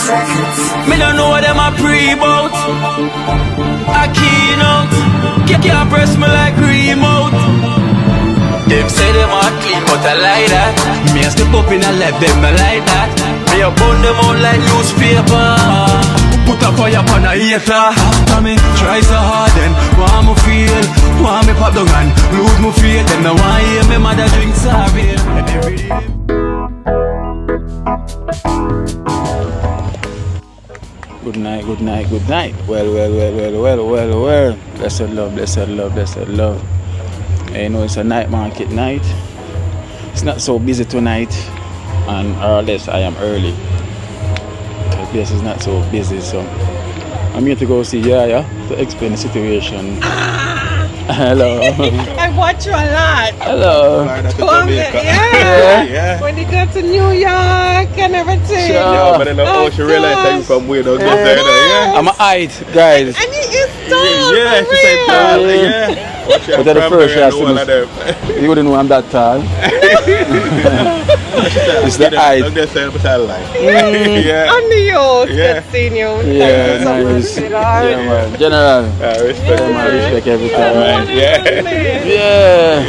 Me don't know what them a pre-bout. Akeynote, can't press me like remote. Them say them a clean, but I like that. Me a step up in a left, them I like that. Me a burn them out like newspaper. Put a fire upon a hater. After me try so hard, then want me feel, want me pop down and lose my faith. Them no want hear me mother drink sorry. Every day. Good night, good night, good night. Well. Blessed love. You know, it's a night market night. It's not so busy tonight, and or less I am early. The place is not so busy, so I'm here to go see Yaya to explain the situation. Hello. I watch you a lot. Hello. Yeah. When you go to New York and everything. Sure. Yeah, but then she realized that you from way down there. Yeah. I'm a height, guys. And he is tall. Yeah, she said tall. Yeah. But at the first shot, you wouldn't know I'm that tall. It's the height. Yeah. On the youth, good seeing you. Yeah, nice. Yeah, man. General. Respect everything. Yeah.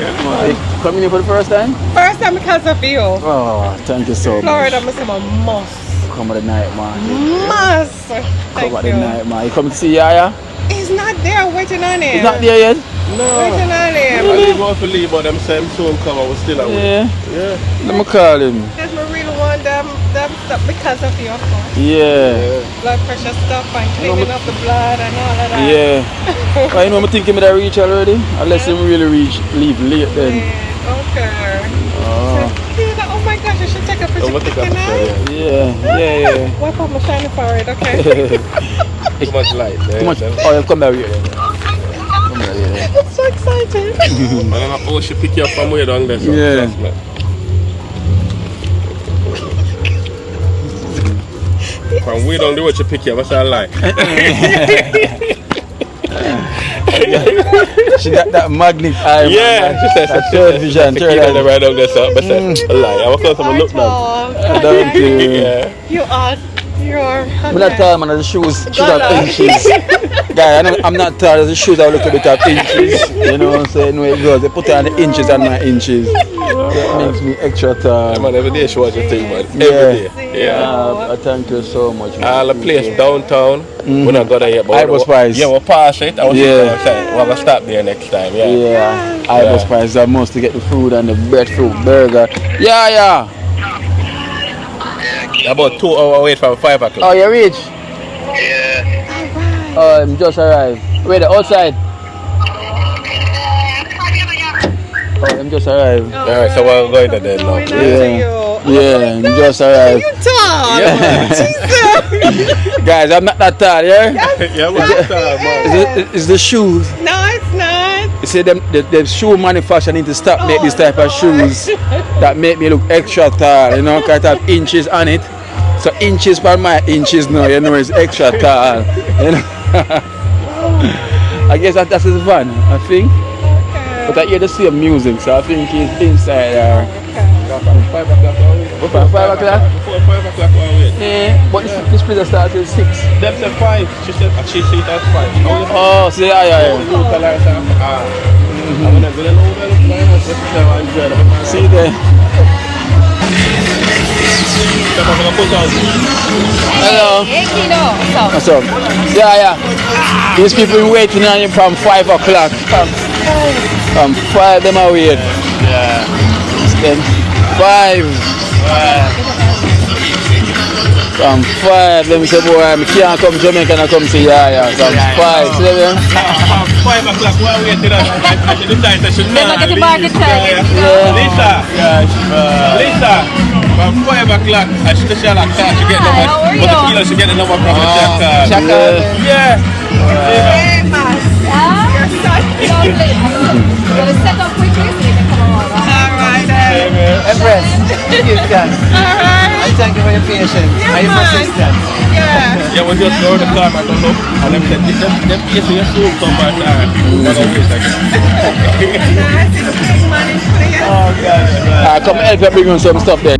Coming here for the first time? First time because of you. Oh, thank you so much. Florida must have a must. Come at the night, man. Must. Come at the night, man. You come to see Yaya? He's not there. I'm waiting on him. He's not there yet? No. Waiting on him. I leave off to leave, but them same soon come. I was still away. Yeah. Let me call him. Because we really want them stuff because of you, of course. Yeah. Blood pressure stuff and cleaning up the blood and all of that. Yeah. Well, you know, I'm thinking that reach already. Unless him really leave late then. Okay. Oh. Oh my gosh, I should take a picture tonight. Yeah. Wipe out my shiny forehead, okay? Too much light. Too much. Oh, you come back here then. I'm so excited. Oh, she pick you up from way down there. So yeah. From way down the road, she pick you up. What's that like? She got that magnet eye. Yeah, she said third vision. Third eye. Right down there, so. But a lie. I was going to look now. Don't you? Yeah. You are. You're. I'm not tall, man. The shoes have inches. Guy, I'm not tall. The shoes are a little bit of inches. You know what I'm saying? Where it goes, they put on the inches and my inches. That makes me extra tall. Yeah, man, every day she watch your thing, man. Every day. Yeah. Thank you so much, man. All the place downtown. We're not going there yet, but I was surprised. Yeah, we'll pass it. I was we're going to stop there next time. Yeah. I was surprised. I must to get the food and the breadfruit burger. Yeah. About 2 hours wait from 5 o'clock. Oh, you reach? Yeah. Oh, I'm just arrived. Wait, outside. Oh, I'm just arrived. Alright, so we're going to there now. I'm just arrived. You tall. Yeah, Jesus. Guys, I'm not that tall, yeah? Yeah, man. It's the shoes. No, it's not. You see, the shoe manufacturer need to stop make this type of shoes that make me look extra tall, you know, because it have inches on it. So inches per my inches now, you know, it's extra tall. You know? I guess that's his van, I think. Okay. But I hear the same music, so I think he's inside there. From 5 o'clock. From 5 o'clock? Before 5 o'clock, Yeah, but this place starts at 6. them said 5. She said she see it as 5. Oh, see, yeah. See there. Hello. Akeynote. What's up? Yeah. These people been waiting on you from 5 o'clock. From 5 them are waiting. Yeah. Then 5. From 5, let me say, boy, I can't come to Jamaica and come to Yaya. From 5, see them? 5 o'clock, we're waiting on Never get the market time. Lisa, from 5 o'clock, I should have shot a car to get the number. She get the number from the Jacka. Yeah. Hey, man. You're gonna set up quickly so they can come on. Alright. Empress, Alright. I thank you for your patience and your persistence. Yeah. Yeah, we just go to the car, I don't know. And them said, them place in your soul come back now. Oh gosh, man. Come help you bring on some stuff there.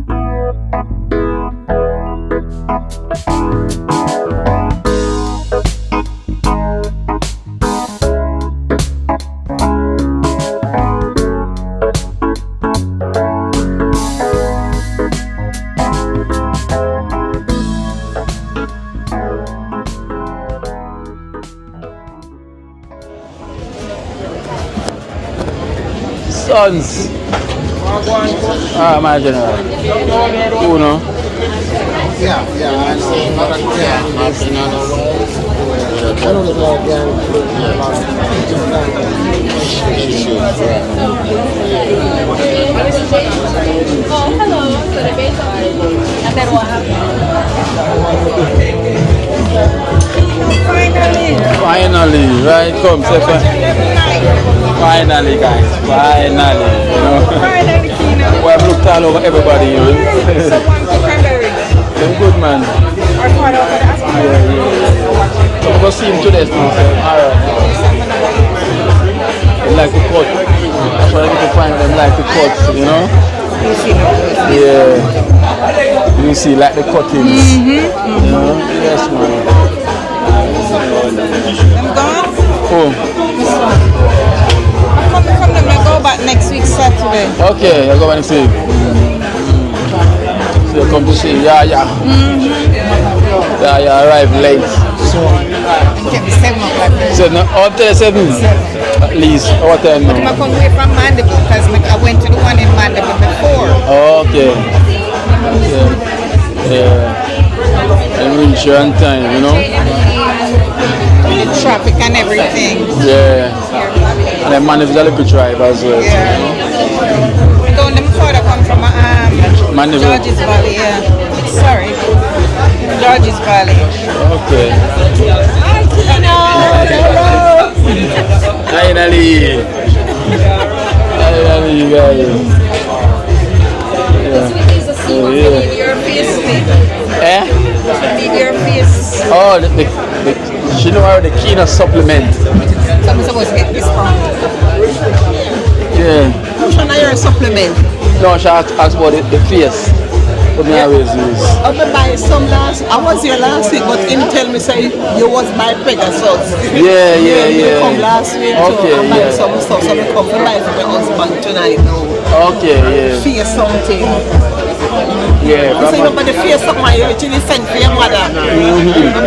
Sons. Ah, my general. You know? Oh, hello. So the base of and then what happened? Finally, right? Come, second. Finally, guys. Finally, you know. Finally, Kino. Well, I've looked all over everybody, you know. So one for cranberry. They're good, man. Or part of the asking. So I'm going to see him today, so alright. They like to cut. That's what I get to find them like to cut, you know? Yeah. You see, like the cuttings. You know? Yes, man. I'm gone. Oh. Come them, I go back next week Saturday. Okay, I go back next week. So you come to see, yeah. Yeah, you arrive late. Get me 7 o'clock. So no, until 7 at least. What time I'm now? coming away from Mandeville because I went to the one in Mandeville before. Okay. Yeah. And reach you on time, you know? The traffic and everything. Yeah. And then man is a little drive as well. Yeah. Don't them further come from Mandeville. George's Valley, yeah. Sorry. George's Valley. Okay. Hi, Kino. Hello. Finally. Finally, guys. Yeah. Oh, yeah. Your face, Eh? need your face. Oh, she know how the Akeynote supplement. So I'm supposed to get this from. Yeah. Which one are your supplement? No, she asked about the face. What I always use. I will buy some I was here last week, but him tell me say you was by Pegasus. Yeah. You come last week Okay, too. I buy yeah. some stuff, so I come to buy for my husband tonight now. Okay, yeah. Fear something. Yeah, So you know, but the fear something you actually sent for your mother. I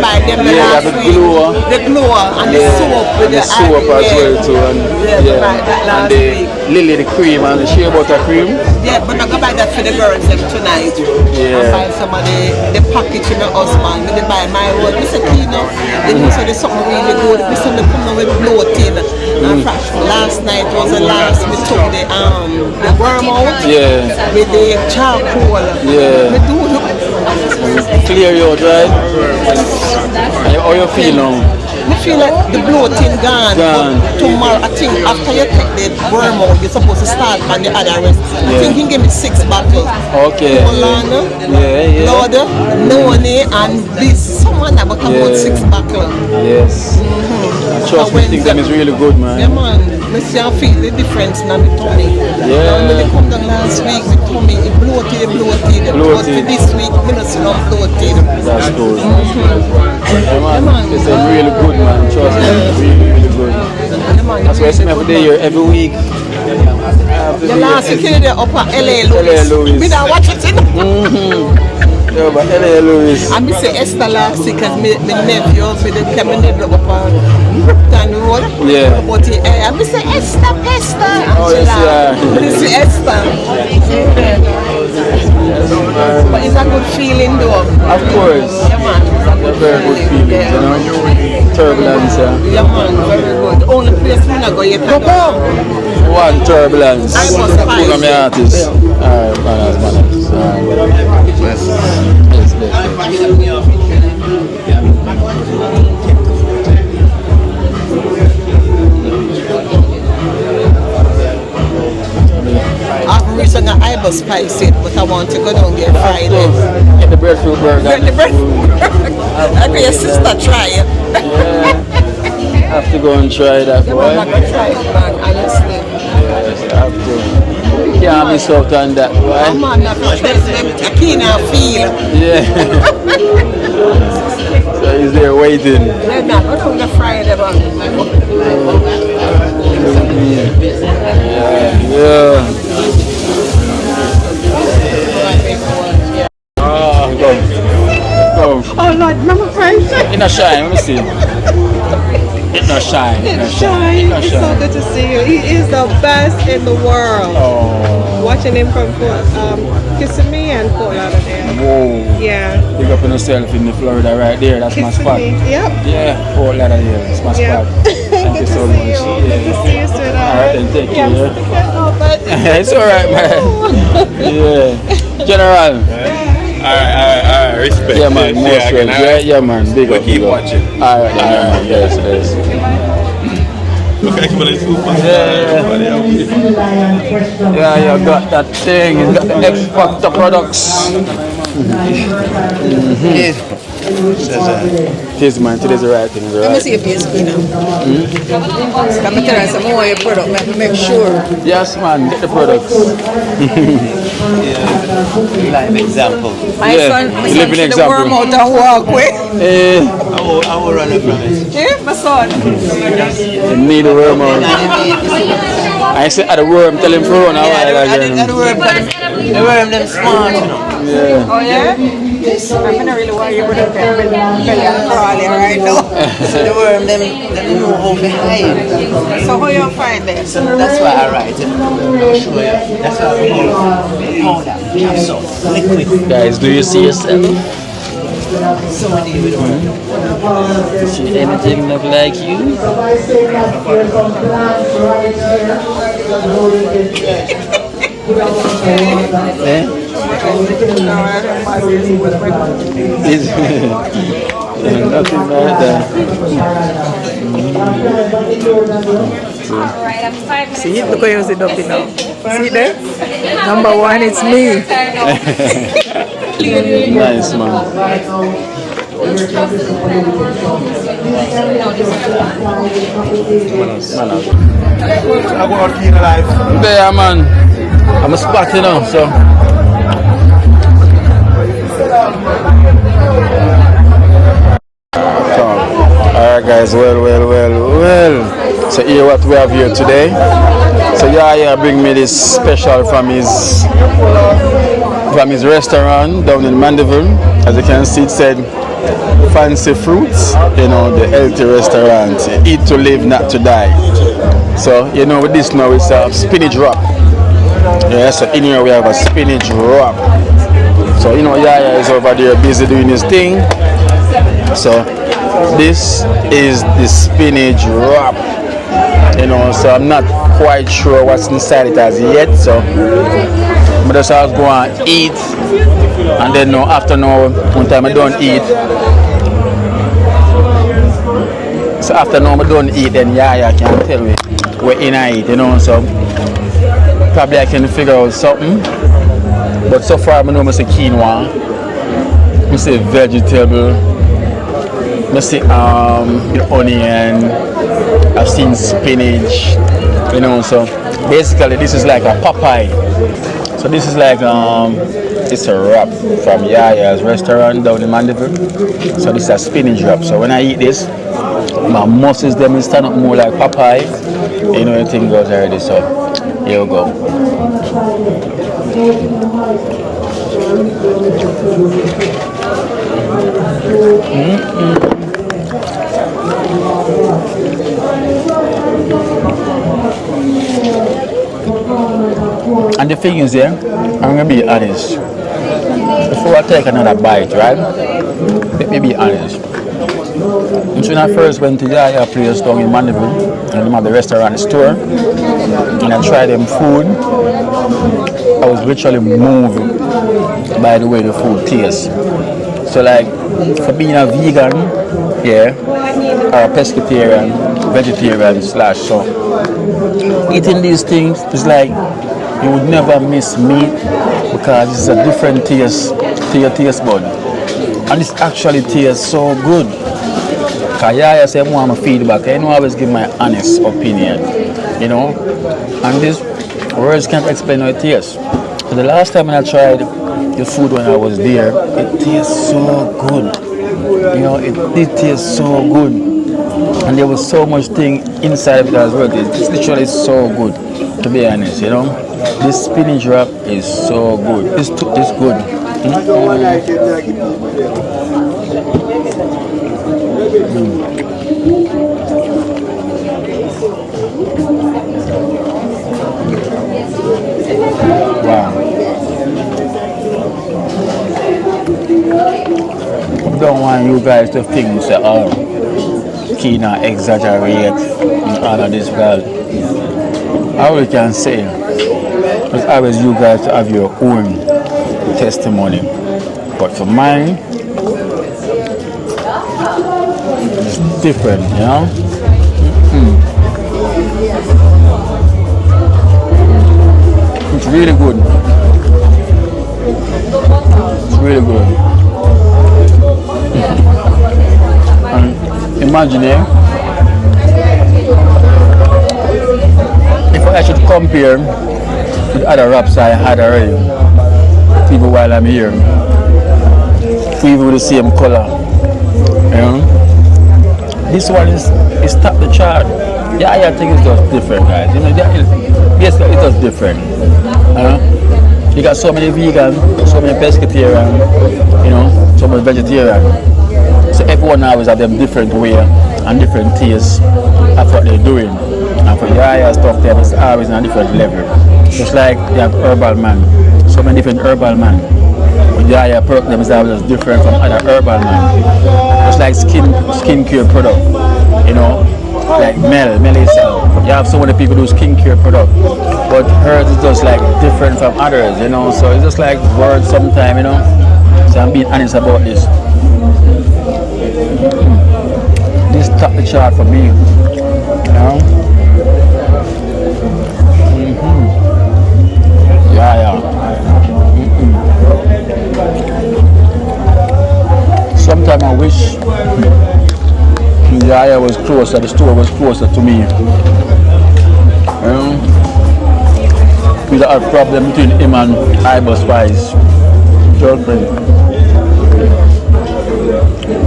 buy them the Yeah, last the week. blower. The blower and the soap with the soap as well too, and yeah, buy that and last the week. lily, the cream, and the shea butter cream. Yeah, but I'm gonna buy that for the girls them tonight. Yeah. I buy some of the package for my husband. I buy my own. Mr. Kino, they do say there's something really good. Mr. They come with bloating. And last night was the last we took the worm out. Yeah. With the charcoal. Yeah. We do look. Clear you out, right? And how you feel now? I feel like the bloating gone. Gone. But tomorrow, I think after you take the worm out, you're supposed to start on the other rest. I think he gave me 6 bottles. Okay. Colana, Yeah. Lord, Noni, and this. Someone about 6 bottles. Yes. Trust me, I think them is really good, Yeah, man. man. I see I feel the difference now with tummy. Yeah. When they come down last week with tummy, it bloated. But for this week, I don't see no bloated. That's good. Yeah, man. It's really good, man. Trust me, really good. Yeah, man. That's why I spend every day here, every week. The last week you there up at LA Louis. We don't watch it. Yeah, but LA Louis. I miss Esther last week because my nephew, the cabinet up on Ripton Road. Yeah. But I miss Esther. Oh, yes, yeah. Miss Esther. But it's a good feeling though. Of course. Yeah, man. It's a A very good feeling, yeah. you know. Turbulence, yeah. Yeah, man. Very good. The only place we not go yet. One Turbulence. I was fine. One of my artists. Alright, manners. I've reached an Ibis spice it, but I want to go down there Friday. Get the breadfruit burger. Get the bread. I got your sister try it. Yeah. Have to go and try that, Yeah, boy. man, I can try it, man, honestly. Yes, I have to. Can't miss out on that, Oh, boy. man, that's what I keen feel. Yeah. is there waiting. They're not. What are we gonna fry them on? Yeah. Go. Oh Lord, remember friends? In a shine, let me see. It's not shine. It's Shine. It's so good to see you. He is the best in the world. Oh. Watching him from Kissimmee and Fort Lauderdale. Whoa. Yeah. Pick up on yourself in the Florida right there. That's my spot. Kissimmee. Yep. Yeah, Fort Lauderdale. That's my Yep. spot. Thank you so much. Good to see you, sweetheart. Alright, then take care. It's alright, man. Yeah. General. Alright, respect. Yeah, man. Most respect. Yeah, man. Big We'll up. keep big up. watching. Alright, then. Yes. Okay, come on, let's go. Yeah, you got that thing. You got the X Factor products. This man, today's the right thing. Let me see your face, Queen. Come and tell us some more of your product, make sure. Yes, man. Get the products. Live example. My son living should example. worm out and walk away. I will run it from it. Yeah, my son. You need a worm out. I said at the worm, tell him for run a while again. The worm them smart, you know. Yeah. Oh yeah? Yes. I'm not really worried about the belly and crawling right now. The worm them move out behind. So how you find them? So that's why I write it. I'll show you. That's why we use powder, capsule, liquid. Guys, do you see yourself? So many with worm. Should anything look like you? Eh? Nothing like that. Alright, I'm 5 minutes. See, look how you sit up now. See there? Number one, it's me. Nice, man. I'm going to keep alive. There, man. I'm a spot, you know, so. Alright, guys, well. So, here what we have here today. So, Yaya bring me this special from his restaurant down in Mandeville. As you can see, it said fancy fruits, you know, the healthy restaurant. Eat to live, not to die. So, you know, with this now, it's a spinach wrap. Yeah, so in here we have a spinach wrap. So, you know, Yaya is over there busy doing his thing. So, this is the spinach wrap. You know, so I'm not quite sure what's inside it as yet. So, I'm just going to eat. And then after one time I don't eat. So after I don't eat, then Yaya can tell me where in I eat, you know. So probably I can figure out something. But so far I know I say quinoa, I say vegetable, I see onion, I've seen spinach, you know. So basically this is like a Popeye. So this is like it's a wrap from Yaya's restaurant down in Mandeville. So this is a spinach wrap. So when I eat this, my muscles them will stand up more like Popeye. You know, everything goes already. So here we go. And the thing is, I'm gonna be honest. Before I take another bite, right? Let me be honest. When I first went to Yaya place down in Mandeville, and I'm at the restaurant store, and I tried them food, I was literally moved by the way the food tastes. So like, for being a vegan, yeah, or a pescatarian, vegetarian / so, eating these things is like, you would never miss meat because it's a different taste to your taste bud. And this actually tastes so good. Yaya said I want my feedback. I always give my honest opinion, you know. And this words can't explain how it tastes. So the last time I tried the food when I was there, it tastes so good. You know, it tastes so good. And there was so much thing inside of it as well. It's literally so good, to be honest, you know. This spinach wrap is so good. It's good. Wow. I don't want you guys to think say, oh, Keena exaggerate in all of this well. All we can say is always you guys to have your own testimony. But for mine, it's different, you know? It's really good. It's really good. And imagine if I should compare with other wraps I had already, even while I'm here, even with the same color. You know? This one is top the chart. Yeah, I think it's just different, guys. You know, yes, it's just different. You got so many vegan, so many pescatarian, you know, so many vegetarian. So everyone always have them different way and different tastes of what they're doing. And for Yaya stuff, there is always on a different level. Just like they have herbal man, so many different herbal man. But Yaya product them is always different from other herbal man. Just like skincare product, you know, like Mel itself. You have so many people do skincare product, but hers is just like different from others, you know. So it's just like words sometimes, you know. So I'm being honest about this. This top the chart for me, you know. Yeah. Sometimes I wish the area was closer, the store was closer to me. We don't have a problem between him and Ibus Wise girlfriend.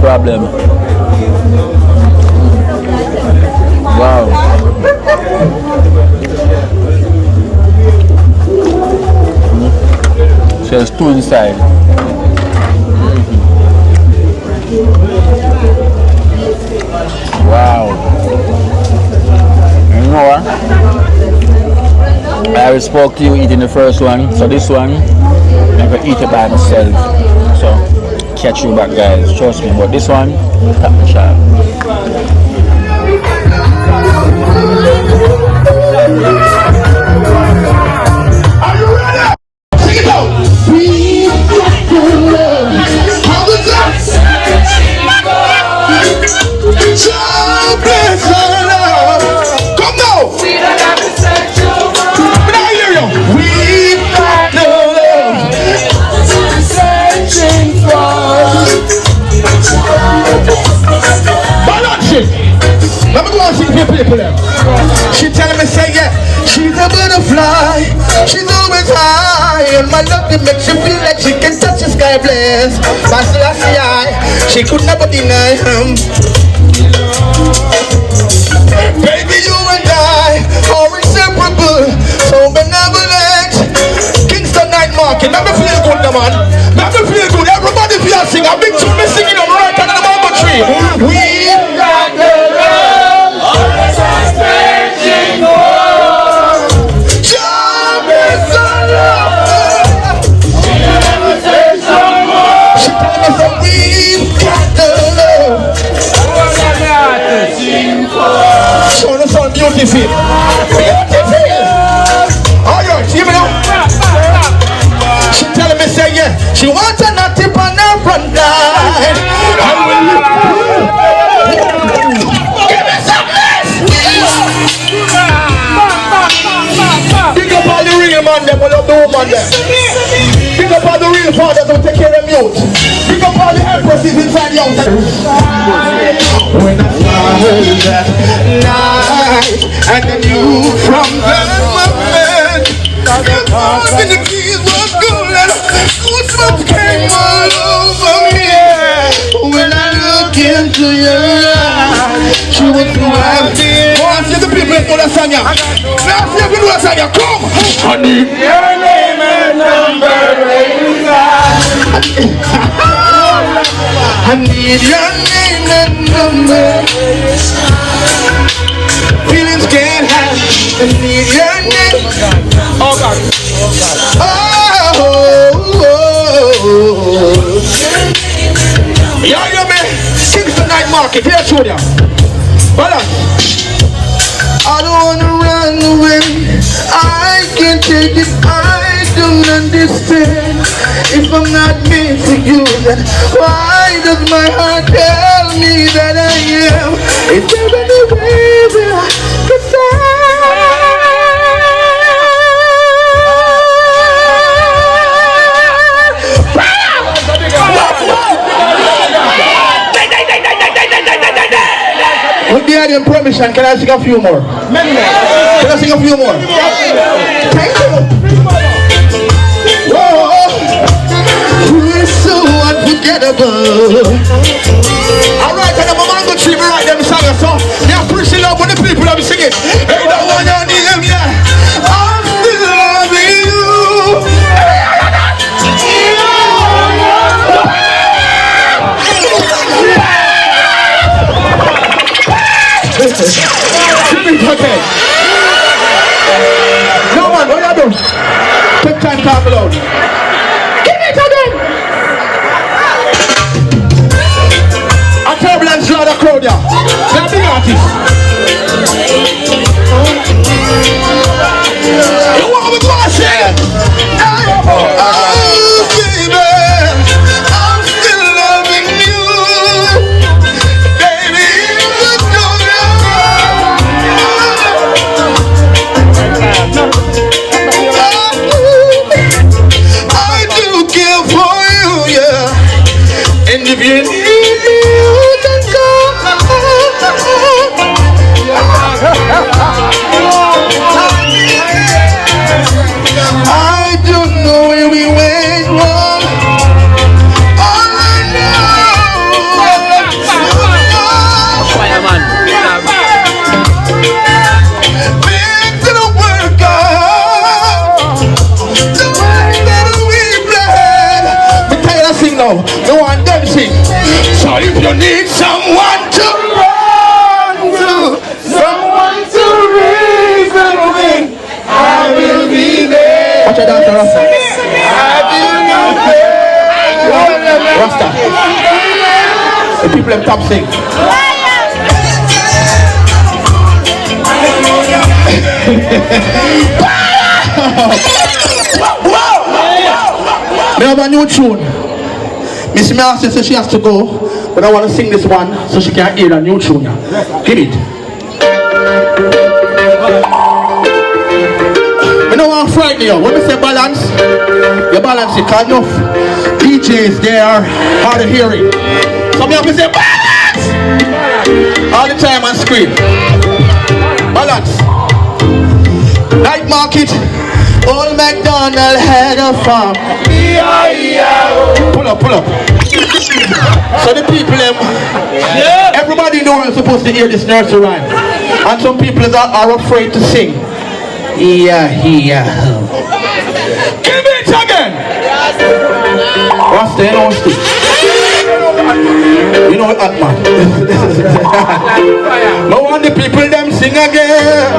Problem. Wow. So there's two inside. Wow. You know what? I already spoke to you eating the first one, so this one I'm gonna eat it by myself. So catch you back, guys. Trust me. But this one, top the shot. Are you ready? Take it out. We got the love. How was that? Turbulence, come now. We don't have to search your mind. But I hear you. We've got the love. Searching for. Balance it. Let me go and see the people there. She telling me, say, yeah, she's a butterfly. She's always high. And my love, it makes you feel like she can touch the sky blessed. But she could never deny him. Baby, you and I are inseparable, so benevolent. Kingston Night Market, let me feel good, man. Let me feel good. Everybody feel sing. A big tune, me singing on right under the mango tree. We've got the love, always searching for. Job is the love. She never search for more. She told me that we've got the love. So no sound beautiful. Alright, give me now. She telling me say yeah, she wants a naughty on her front line. Give me some mess. Pick up all the real man them, all of the woman them. Pick up all the real fathers who take care of youth. Pick up all the empresses inside the house. When I heard that night and I knew from that moment that the keys was good and goosebumps came all over me. When I looked into your eyes. She was too happy. Oh, I see the people that know that song. Now see if you know that song. Come. I need your name and number. I need your name and number. Feelings can't hide. I need your name. Oh God. Yo, man. Kingston Night Market. Here, show ya. Balance. I don't wanna run away. I can't take it. I don't understand. If I'm not meant for you, then why does my heart tell me that I am? Is there any way that I could With the idea and permission, can I sing a few more? Many more. Can I sing a few more? Thank you. Whoa, we're so unforgettable. Alright, and I'm a mango tree, me write them song, so you appreciate love when the people that be singing. Hey, that one on the M, yeah. I'm still loving you. Okay. No man, what you do? Take time, talk loud. Give it again. A Turbulence draw the crowd, yeah. They're big artists. You want me to go and sing? Oh, baby, I'm still loving you. Baby, you know I do care for you, yeah. And if you need me, you can come. I don't know where we went wrong. All I know, things didn't work out the way that we planned. But tired of sing now. No one them sing. So if you need someone to run to, someone to reason with, I will be there. Watch your dancer, Rasta. I will be there. Rasta. The people them top sing. We have a new tune. Miss Mercy says she has to go, but I want to sing this one so she can hear the new tune. Hit it. We don't want to frighten you. When we say balance, you balance it. Because enough DJs, they are hard of hearing. Some of you say balance all the time on screen. Balance. Night market. Old MacDonald had a farm. Pull up, pull up. So the people, everybody knows you're supposed to hear this nursery rhyme. And some people are afraid to sing. Yeah. Give it again. What's the NOC? You know what, man? No one the people them sing again.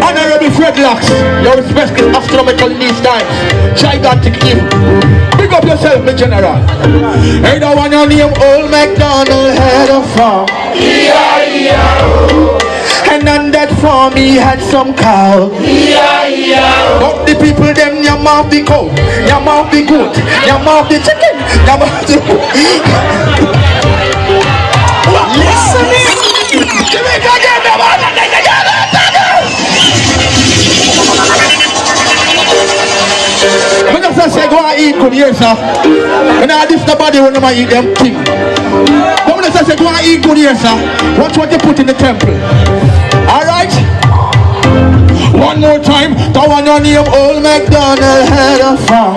Honorable Fredlocks, your respect is astronomical in these times. Gigantic evil. Big up yourself, my general. Hey, the one your name Old MacDonald had a farm. And on that farm he had some cow. But the people them yam off the cow, yam off the goat, yam off the chicken, yam off the listen it. Give it again, the one. When I say go and eat good here, sir. When I diss nobody when I eat them king. But when I say go and eat good here, sir, watch what you put in the temple. Alright? One more time, the one on name Old MacDonald had a farm.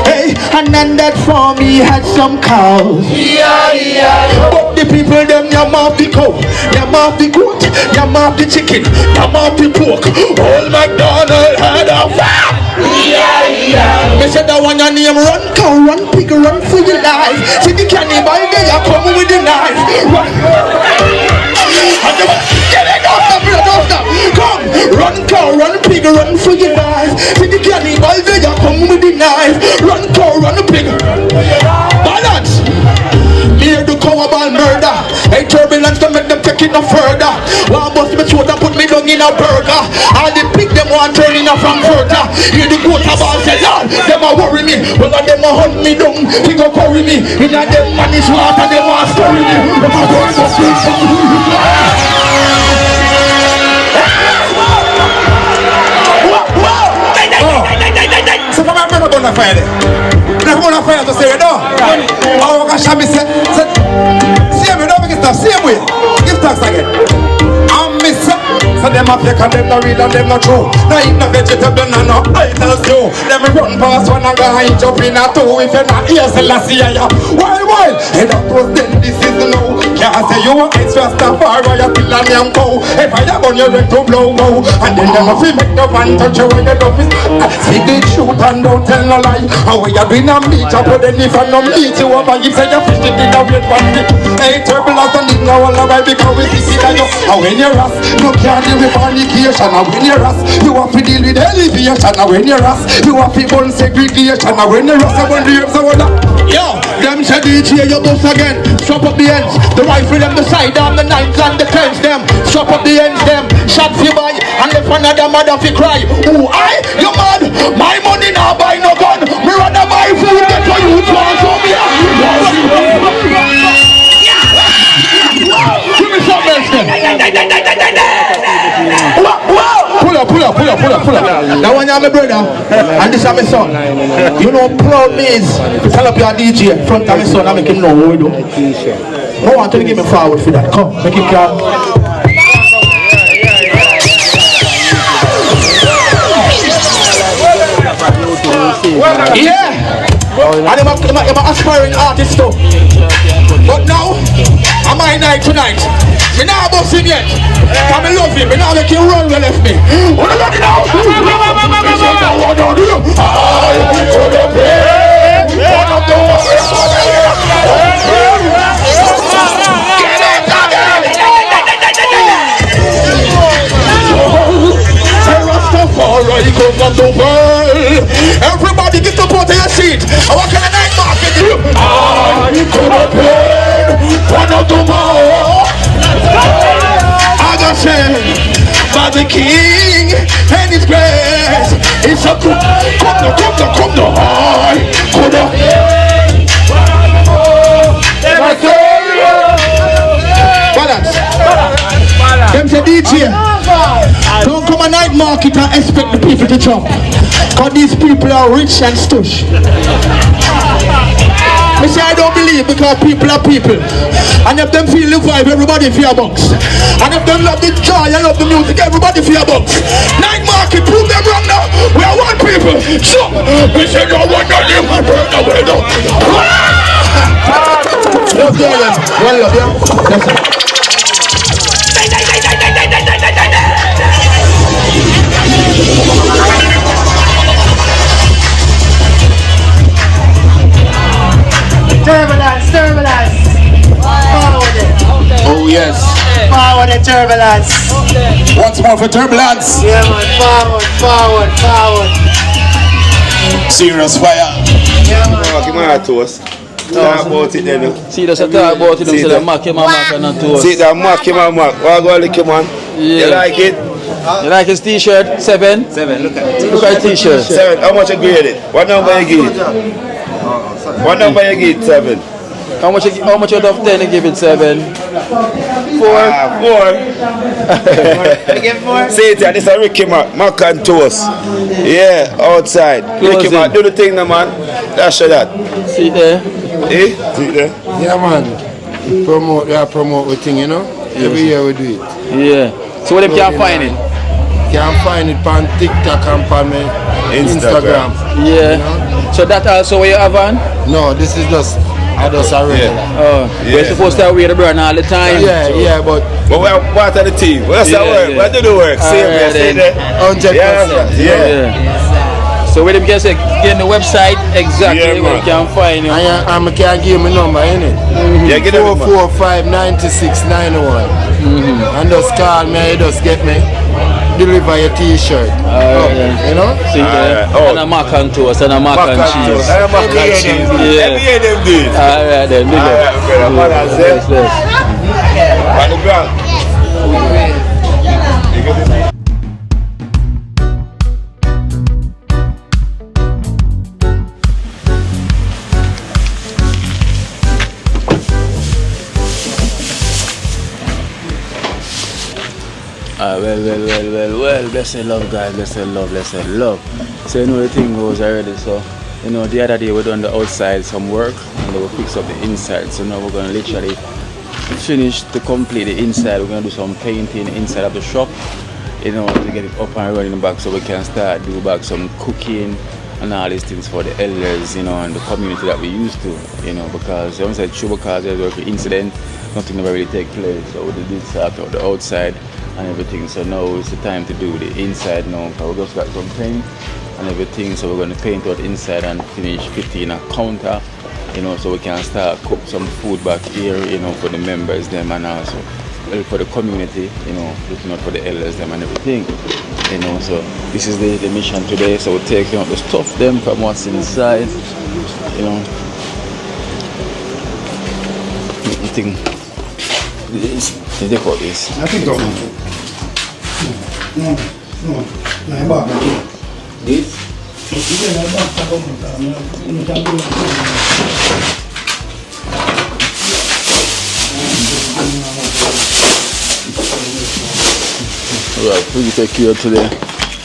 Hey, and then that for me had some cows. But the people them yam off the cow, yam off the goat, yam off the chicken, yam off the pork. Old MacDonald had a farm. Me said that one your name run cow, run pig, run for your life. See the cannibal there, you come with the knife. Run. Get it, don't stop, don't stop. Come, run cow, run pig, run for your life. See the cannibal there, you come with the knife. Run cow, run pig. Balance. Hear the cowaball murder. Hey, turbulence to make them take it no further. One bust me throat and put me down in a burger. All the pig them want turn in a Frankfurter. Hear the goat about say, Lord, them a worry me. Well, them a hunt me down, he go carry me. In a them man is water, them want story me. So come on, I'm gonna fire it. I'm gonna fire to say, no. I'm gonna show me, say, see me, don't make it stop, same way. Give thanks again. I'm miss. So them a fake and them no real and them no true. No eat no vegetable, no idols too. Them run past one and go and jump in a two. If you're not here, say last year, wild. Head up was then, this is no. Can't say you are extra stuff or you kill a damn cow. If I have on your red to blow go. And then them a feel make no one touch you when you love it. Speak the truth and don't tell no lie. And when you been a meet up with any fan no meet you over. You say you fish it in a weird bandit. Hey, turbulence and it no all about because we see that you. And when you're us, you can't deal with fornication. And when you're us, you have to deal with elevation. And when you're us, you have to burn segregation. And when you're us, I want to hear someone that. Yo, them said DJ you bust again. Strap up the ends. The rifle them the side down the nines and the tens them. Strap up the ends them. Shot for buy and left another mother fi cry. Ooh, you mad? My money now buy no gun. Me rather buy food get for you to answer me. Give me some else then. Pull up. That one is my brother, and this is my son. You know, proud me is to tell up your DJ in front of my son and make him know what we do. I want to give me forward for that. Come, make it come. Yeah. And I'm an aspiring artist too. But now, I'm my night tonight. Me now bust him yet. Cause me love him. Me now make him run when left me. What do you now? Everybody get up out of your seat. I walk in the night market. I could have paid one of tomorrow. I got sent by the King and His grace. It's a good. Come no. I could have paid balance. Them say DJ. Don't come a night market and expect the people to jump. Cause these people are rich and stush. Me say I don't believe because people are people. And if them feel the vibe, everybody feel a box. And if them love the joy and love the music, everybody feel a box. Night market, prove them wrong now. We are one people. So, we say no one of them and burn away now. Love you, well love you. That's it. Turbulence. Forward it. Oh yes. Forward it, turbulence. Once more for turbulence. Yeah man, forward. Serious fire. Yeah man. Give me a toast. Talk about it then. See, that's a talk about it. Them say the Mac him and Mac and not toast. See that Mac him and Mac. What go lick him man? Yeah. You like it? You like his t-shirt? 7? 7, look at it. Look at the t-shirt. 7, how much you grade it? What number you give it? What number you give it? 7. How much out of 10 you give it? 7? 4? 4. Say it, this is Ricky Mac and toast. Yeah, outside. Ricky Mac, do the thing now man. That's that. See there? Eh? See there? Yeah man. We promote the thing, you know? Every year we do it. Yeah. So where them can find it? Can find it on TikTok and on Instagram. Yeah. You know? So that also where you have on? No, this is just a regular. Oh, we're supposed to wear the brand all the time. Yeah, but we're part of the team. What's that work? What do the work? See there? 100%. Yeah. So where them can say, get the website exactly where you can find you. I can give my number, innit? Yeah, get it. 445-9691. And just call me, you just get me. Deliver your t-shirt. You know? See, and a mac and toast and a mac and cheese. And a mac and cheese. Every year them do it. Alright then, do that. On the ground. Well, blessed love, guys, blessed love. So you know the thing goes already, so you know the other day we done the outside some work and then we fix up the inside, so now we're gonna literally finish to complete the inside. We're gonna do some painting inside of the shop, you know, to get it up and running back so we can start do back some cooking and all these things for the elders, you know, and the community that we used to, you know, because I said true, because there's an incident, nothing never really take place, so we did start out the outside and everything. So now it's the time to do the inside now, because we just got some paint and everything, so we're going to paint out inside and finish fitting a counter, you know, so we can start cook some food back here, you know, for the members them, and also for the community, you know, looking out for the elders them and everything, you know. So this is the mission today, so we're taking out the stuff them from what's inside, you know. I think this, you take out this. I think so. No, this? Well, prefect here today,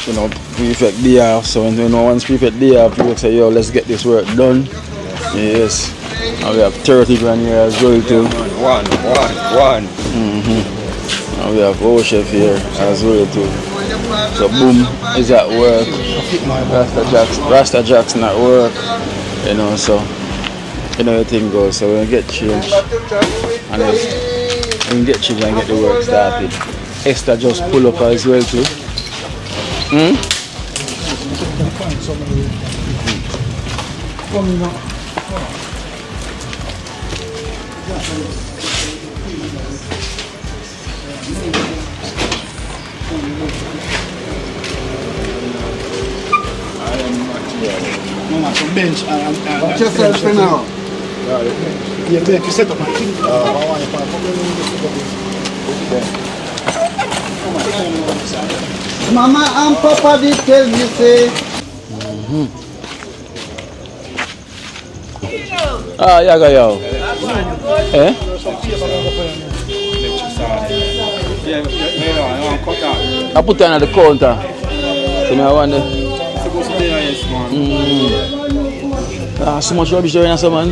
you know, prefect day off, so you know, once prefect day off, people say, yo, let's get this work done. Yes, and we have 30 grand here as well too. One. And we have our chef here as well too. So Boom is at work, Rasta Jackson at work, you know, so you know the thing goes, so we're gonna get changed and we get changed and get the work started. Esther just pull up as well too. Bench watch yourself for now. You make you set up my thing. Mama and Papa did tell me say. Ah, yeah, yo. Eh? I put it on the counter. So I wonder. So much rubbish there in some man.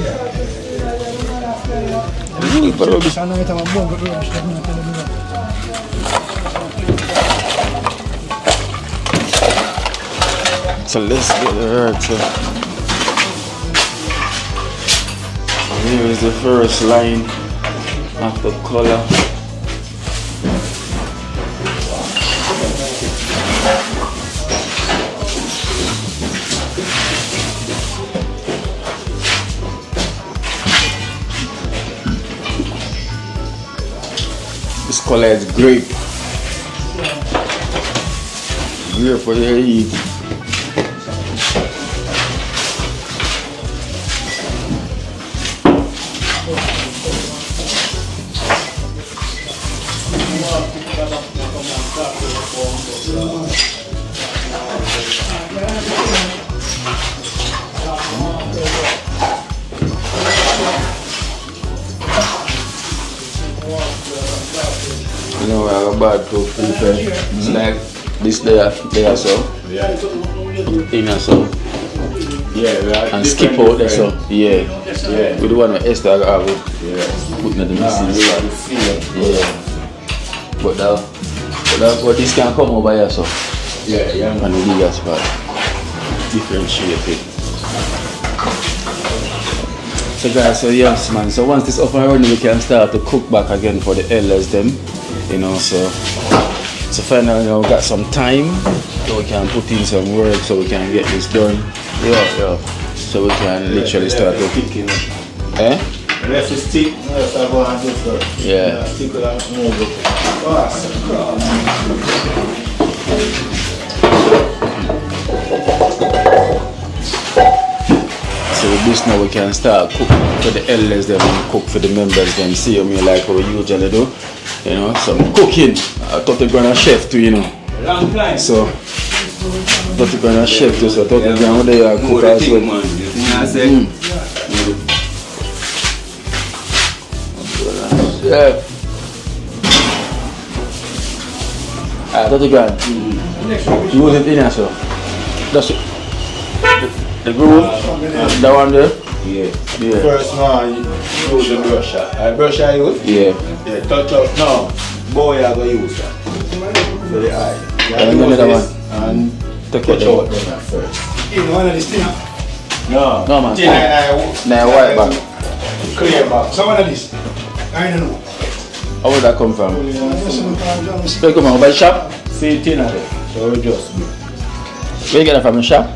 So let's get the earth. So here is the first line of the color. This color is grape. Grape for your eat. You know, I have a bad to prepare. It's like this there so. In so. Yeah, and skip out there so. Yeah. With the one with Esther I have it. Putting the missing. Yeah. But this can come over here so. Yeah. And we do that spot. Differentiate it. So guys, so yes man, so once this up and running we can start to cook back again for the elders them, you know, so finally you know, we got some time so we can put in some work so we can get this done. Yeah. So we can literally start to kicking. Eh? Let's just stick. Yeah. Stick with that move. So with this now we can start cook for the elders them and cook for the members them. See me like how we usually do. You know, some cooking. I thought they're gonna chef too, you know. Long time. So thought they're gonna chef too, so I thought they're gonna cook as well. Yeah. Ah, that's good. Use it in here, so. That's it. The groove, that one there? Yeah. First one, you use the brush. Brush I use? Yeah. Yeah, touch up. No, boy I go use that. For the eye. And another one. And touch out them at first. You know, one of these things. No. No man. Now white back. Clear back. So one of these. I don't know. How would that come from? Where come from? By the shop? See tin of it. So we just do. Where you get that from the shop?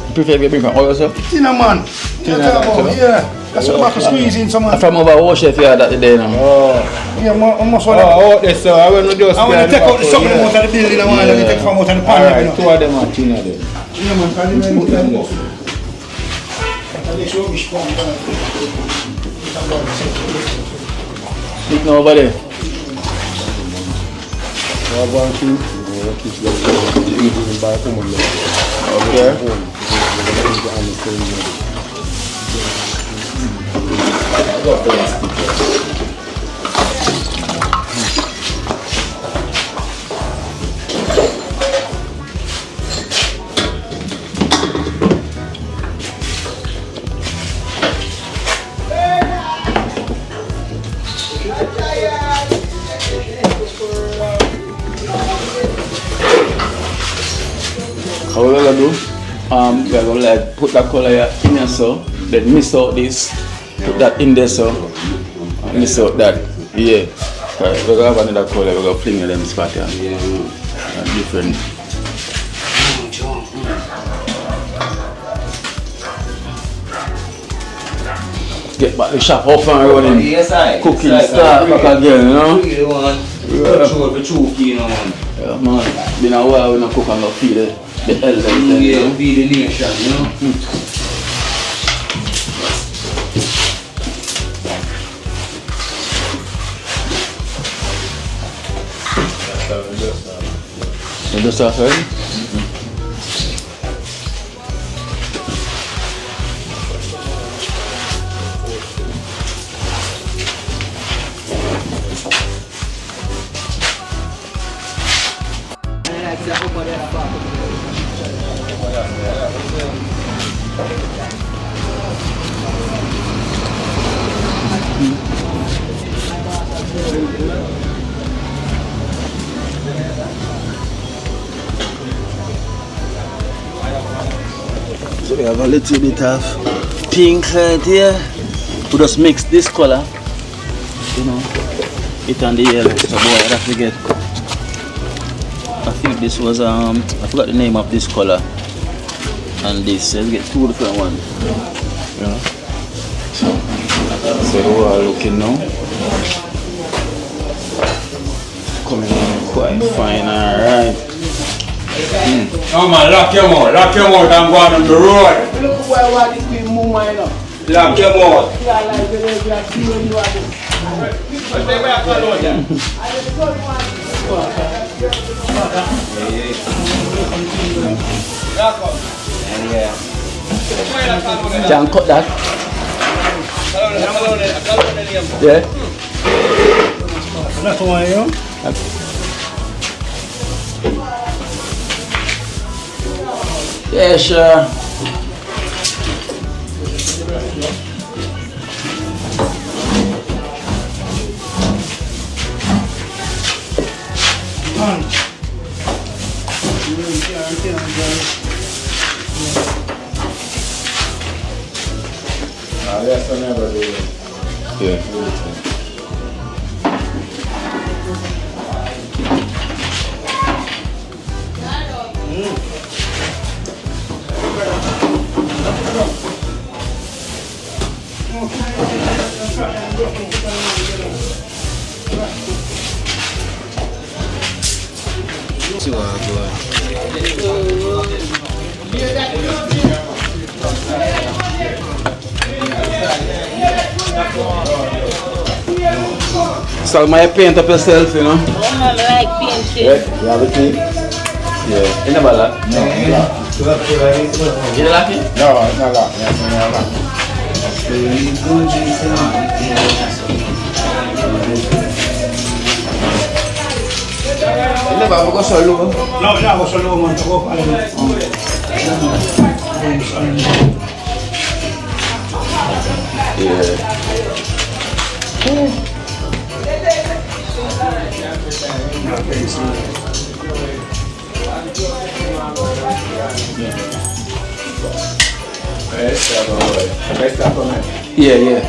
You prefer you bring from all yourself? Tina man. Yeah. That's what back squeezing someone. From over Ocean here that day now. Oh. Yeah, almost one. Oh, this so I will not just. I want to take out some of them out of the building. I want to take from out of the pan. Alright, two of them are tin of it. Yeah man, can you put them off? Speak now over there. How we're gonna do? We're gonna like put that color in here so, then miss out this, put that in there so, and miss out that. Yeah. Right, we're gonna have another color, we're gonna fling in them spot here. Yeah. Different. Get back the shop up and running. Yes, cooking start back again, you know? Really want control the choky, you know, man. Yeah, man. Been a while we don't cook and go feed the elders. Yeah, feed the nation, you know? You just start already? So we have a little bit of pink right here. We just mix this color, you know, it and the yellow. So boy, I have to get. I think this was I forgot the name of this color. And this. Let's get two different ones. Yeah. So we are looking now. Coming in quite fine, alright. No man, lock your mouth and go on the road. Look where this people move mine up. Lock your mouth. Yeah, like you are seeing you are this. Can cut that? Yeah. That's one, you know? Yeah, sure. Yes, So my paint up yourself, you know? I like painting. Yeah, you have a key? Yeah. You never lock? No. You lock it? No, it's not locked. Yes, it's not locked. You never have to go so low? No, no, go so low, man. Go Yeah. Yeah, yeah.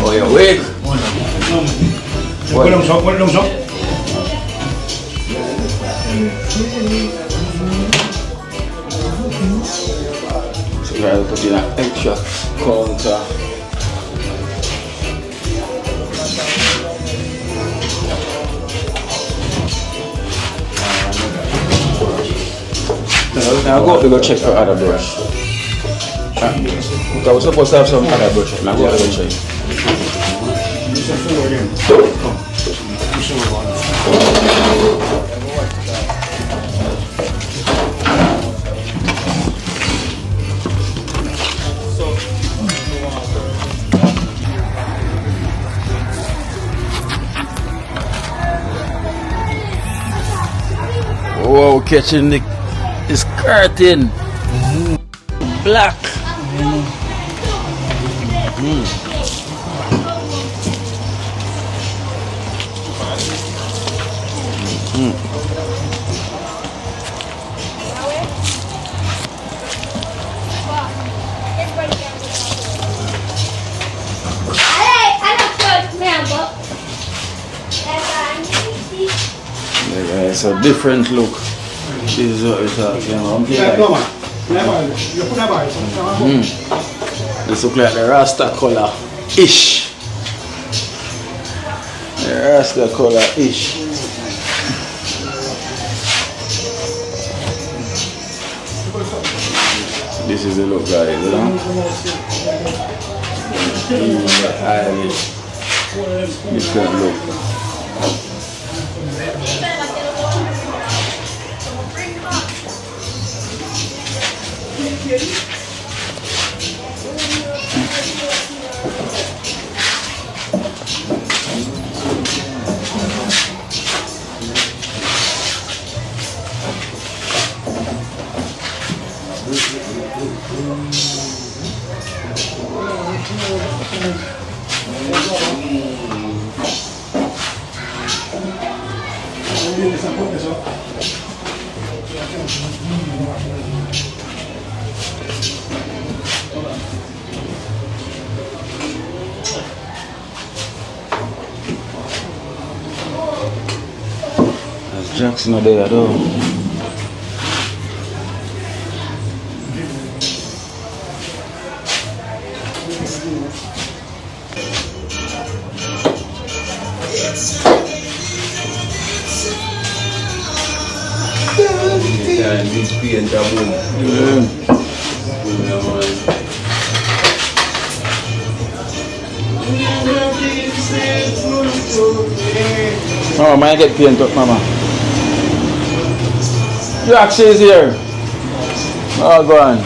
Oh, you're awake. What them up? So you have to put in an extra counter. Now go up to go check for other brush. Because we're supposed to have some other brush. Now go up to go check. Whoa, catching this curtain. Black. It's a different look. This is what it's This looks like the Rasta color-ish. The Rasta color-ish. This is the look, guys, you know? Different look. Jack's not there at all. Oh, man, get paint up, mama. Jack is here. Oh, go on.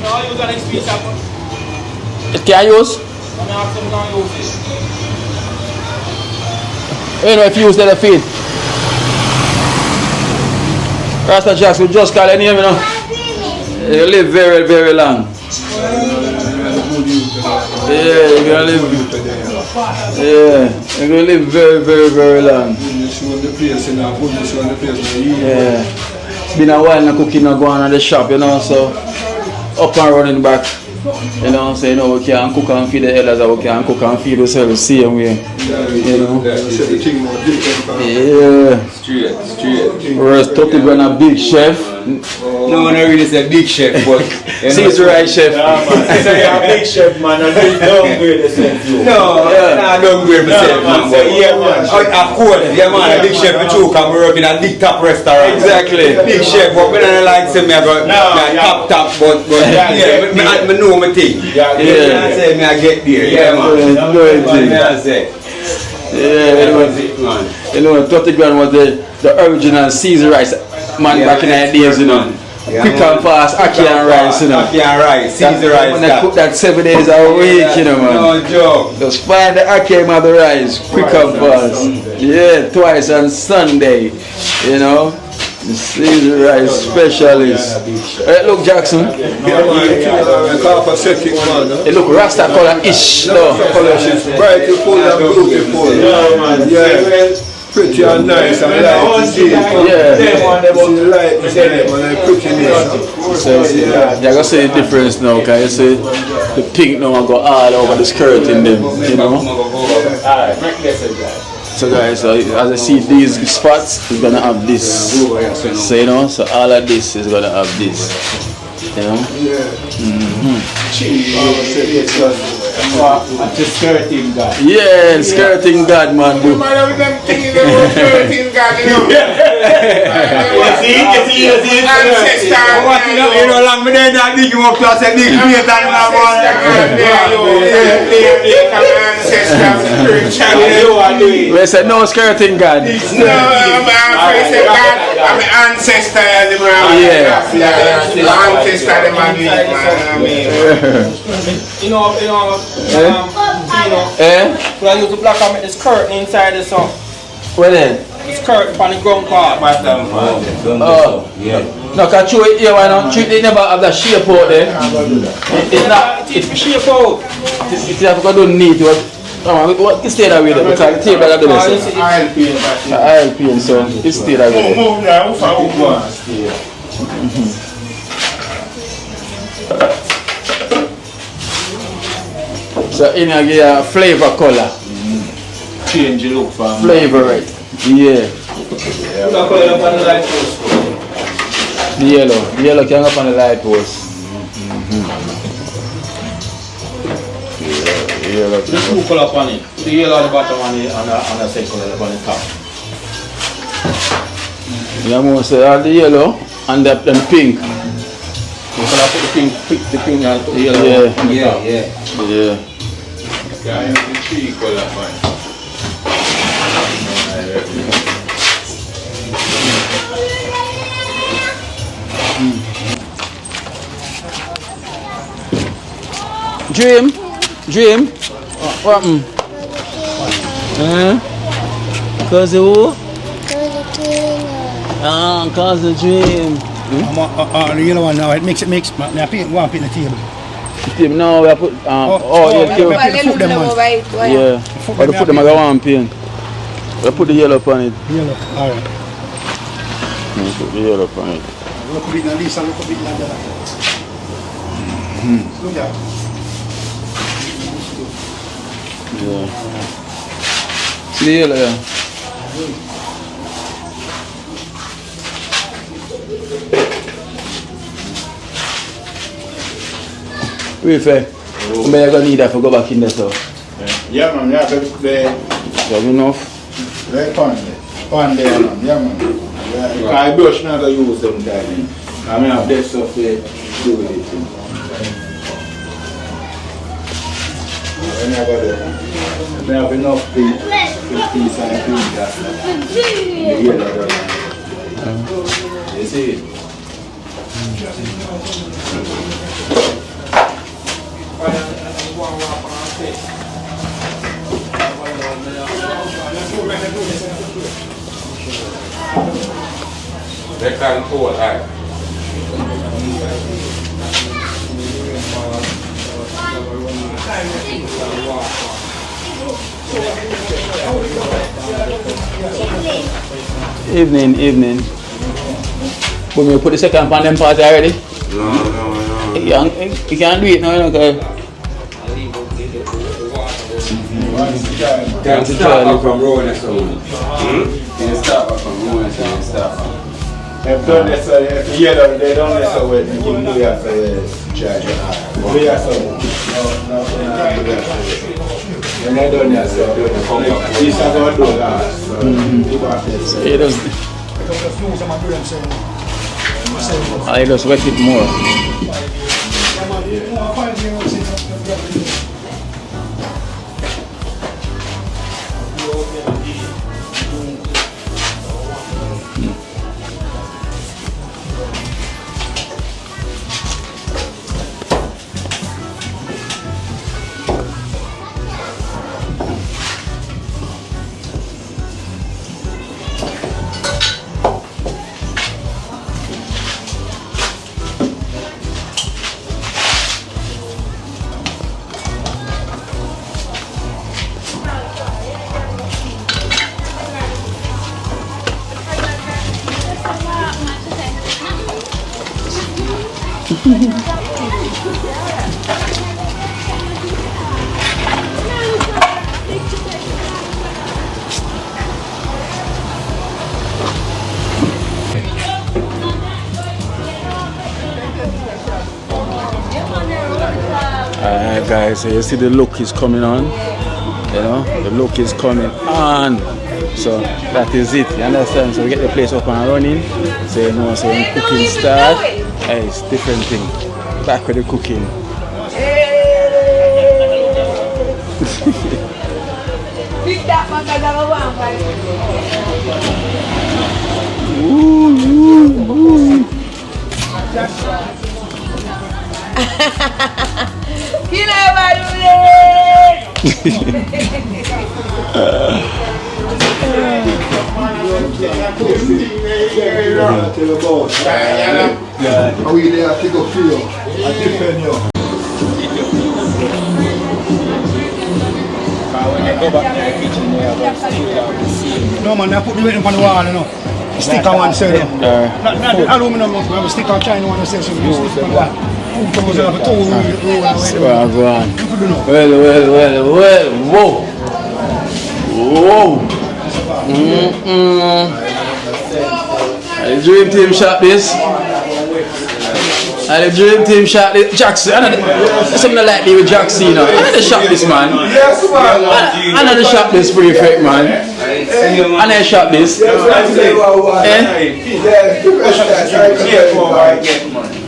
It can use? You know, if you use the feet. Rasta Jacks, we just call your name, you know. You live very, very long. Yeah, you're gonna live. Yeah, you're gonna live very, very, very long. Yeah. been a while now cooking and going on the shop, you know, so up and running back. You know, so you know we can cook and feed the elders, and we can cook and feed ourselves the same way. You know? Yeah. Straight. Whereas Totti been a big chef. No one really say big chef, but Caesar right chef. Say you're a big chef, man, and you don't grade yourself. No, I don't grade myself, man. Yeah, man. Of course, yeah, man, a big chef too, can work in a big top restaurant. Exactly. Big chef, but when I like say me I got top, but yeah, I know my thing. Yeah. I say me I get there. Yeah, man. I say. Yeah, you know, Totti was the original Caesar rice man back in the days, you know. Quick and fast, Akeynote rice, you know. Akeynote rice, Caesar rice. When they cook that 7 days a week, you know, man. No joke. Just find the Akeynote rice, quick and fast. Yeah, twice on Sunday, you know. The Caesar rice specialist. Hey, look, Jackson. It look Rasta color-ish, though. Bright, full and beautiful. Yeah. Pretty and nice and light. Yeah. So, yeah, I gotta see the difference now, okay? You see the pink now I got all over the skirt in them, you know? So guys, as I see these spots, it's gonna have this. So you know, so all of this is gonna have this. You know? Skirting God. Yeah, skirting God, man. You know, long me then I dig him up to say dig me and We said no skirting God. No, I'm an ancestor. Yeah. Ancestor, you know, when I use the black, I make this curtain inside the song. Where then? This curtain on the ground part. Oh, yeah. No, can you it here, why not? It never have that shape out there. It's not. It's shape out. It's have to do neat. What is stay that way there? Because the tape that I do this. I'll paint, so it's stay that way there. So in here get a flavor color. Change the look for flavor, right? Yeah. The yellow can go up on the light post. The yellow. The two color on it. The yellow at the bottom and the second color on the top. Yeah, I'm say all the yellow and the pink. You can put the pink and the yellow. Yeah. Yeah, the three color man. Dream. What happened? Cause of who? Cause of Dream. The yellow one now, it makes. I paint one paint the table. No, we have put. Yeah. But put them at one paint. We put the yellow on it. Yellow, alright. Put the yellow on it. Look a bit like this and look a bit like that. Look at yeah. See the yellow, yeah. Real fair. I'm gonna need that for go back in there, so. Yeah, man, you have to you have enough? Right on there, man. Yeah, man. Because I brush not to use them time. I mean, I have that stuff there to do with it. When I got there, I have enough piece and clean that. You see it? They can hold high. Evening. When you put the second pan them party already? No. You can't do it now, you know, cause Can't start from rolling so. Can't start from rolling so. They've done this, they don't mess up with you do that for the charge. Do that so. No. When they done that, so this is how they do that. So it does. I just wet it more. Alright guys, so you see the look is coming on, you know, the look is coming on, so that is it, you understand? So we get the place up and running, so you know, so when cooking start, hey, it's different thing, back with the cooking. we there to go feel I defend you. When they go back to the kitchen, they have a stick. No man, I put the waiting on the wall, you know. Stick on one side. Not the aluminum, we have a stick on China one side, so we stick on the wall. Well, whoa. The dream team shot this. And the dream team shot this. Jackson, that's something I like me with Jackson, you know. I never shot this, man. I never shot this prefect, man. I never shot this.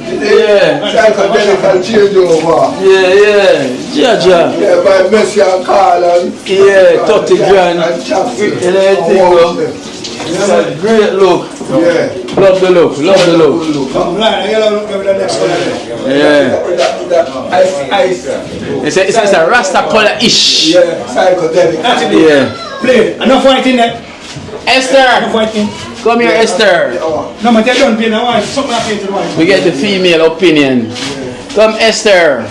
Yeah. Psychedelic change over. Yeah. Jaja. Yeah, by Messi and Carl and 30 grand. And everything, bro. It's a great look. Yeah. Love the look. Yeah. It's a Rasta color-ish. Yeah, psychedelic. Yeah. Play. Enough fighting there. Esther. Enough fighting. Come here, Esther. No, man, they don't play now. Something I play to the wife. We get the female opinion. Come, Esther.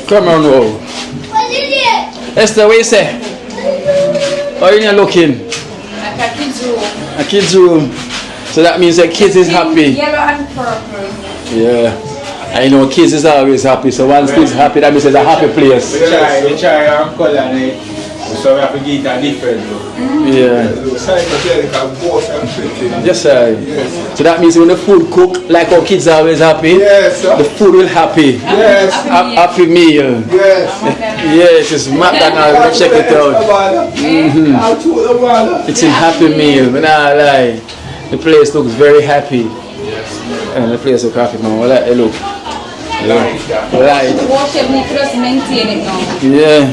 Come on, whoa. Esther, what you say? How are you looking? Like a kid's room. A kid's room. So that means the kids is happy. Yellow and purple. Yeah. I know kids is always happy. So once kids happy, that means it's a happy place. We try our color and it. So we have to give it a different look. Yeah. Psychedelic and both and pretty. Yes, sir. Yes. So that means when the food cook, like our kids are always happy, yes, sir. The food will happy. Yes. Happy meal. Yes. Yes, it's McDonald's. Check it out. It's a happy meal. When I lie, the place looks very happy. Yes. And the place looks happy, man. I like it look. Light. Yeah.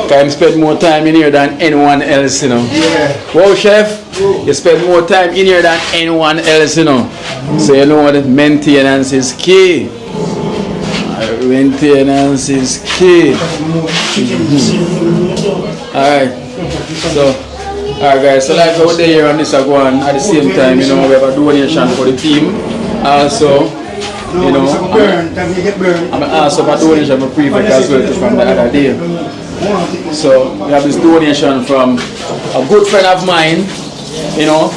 Can spend more time in here than anyone else, you know. Yeah. Wow, chef, you spend more time in here than anyone else, you know. So you know that maintenance is key. Maintenance is key. Alright. So, alright guys, so like out there here on this gwaan, at the same time, you know, we have a donation for the team. Also, you know, I'm also have a donation for prefect as well from the other day. So we have this donation from a good friend of mine, you know,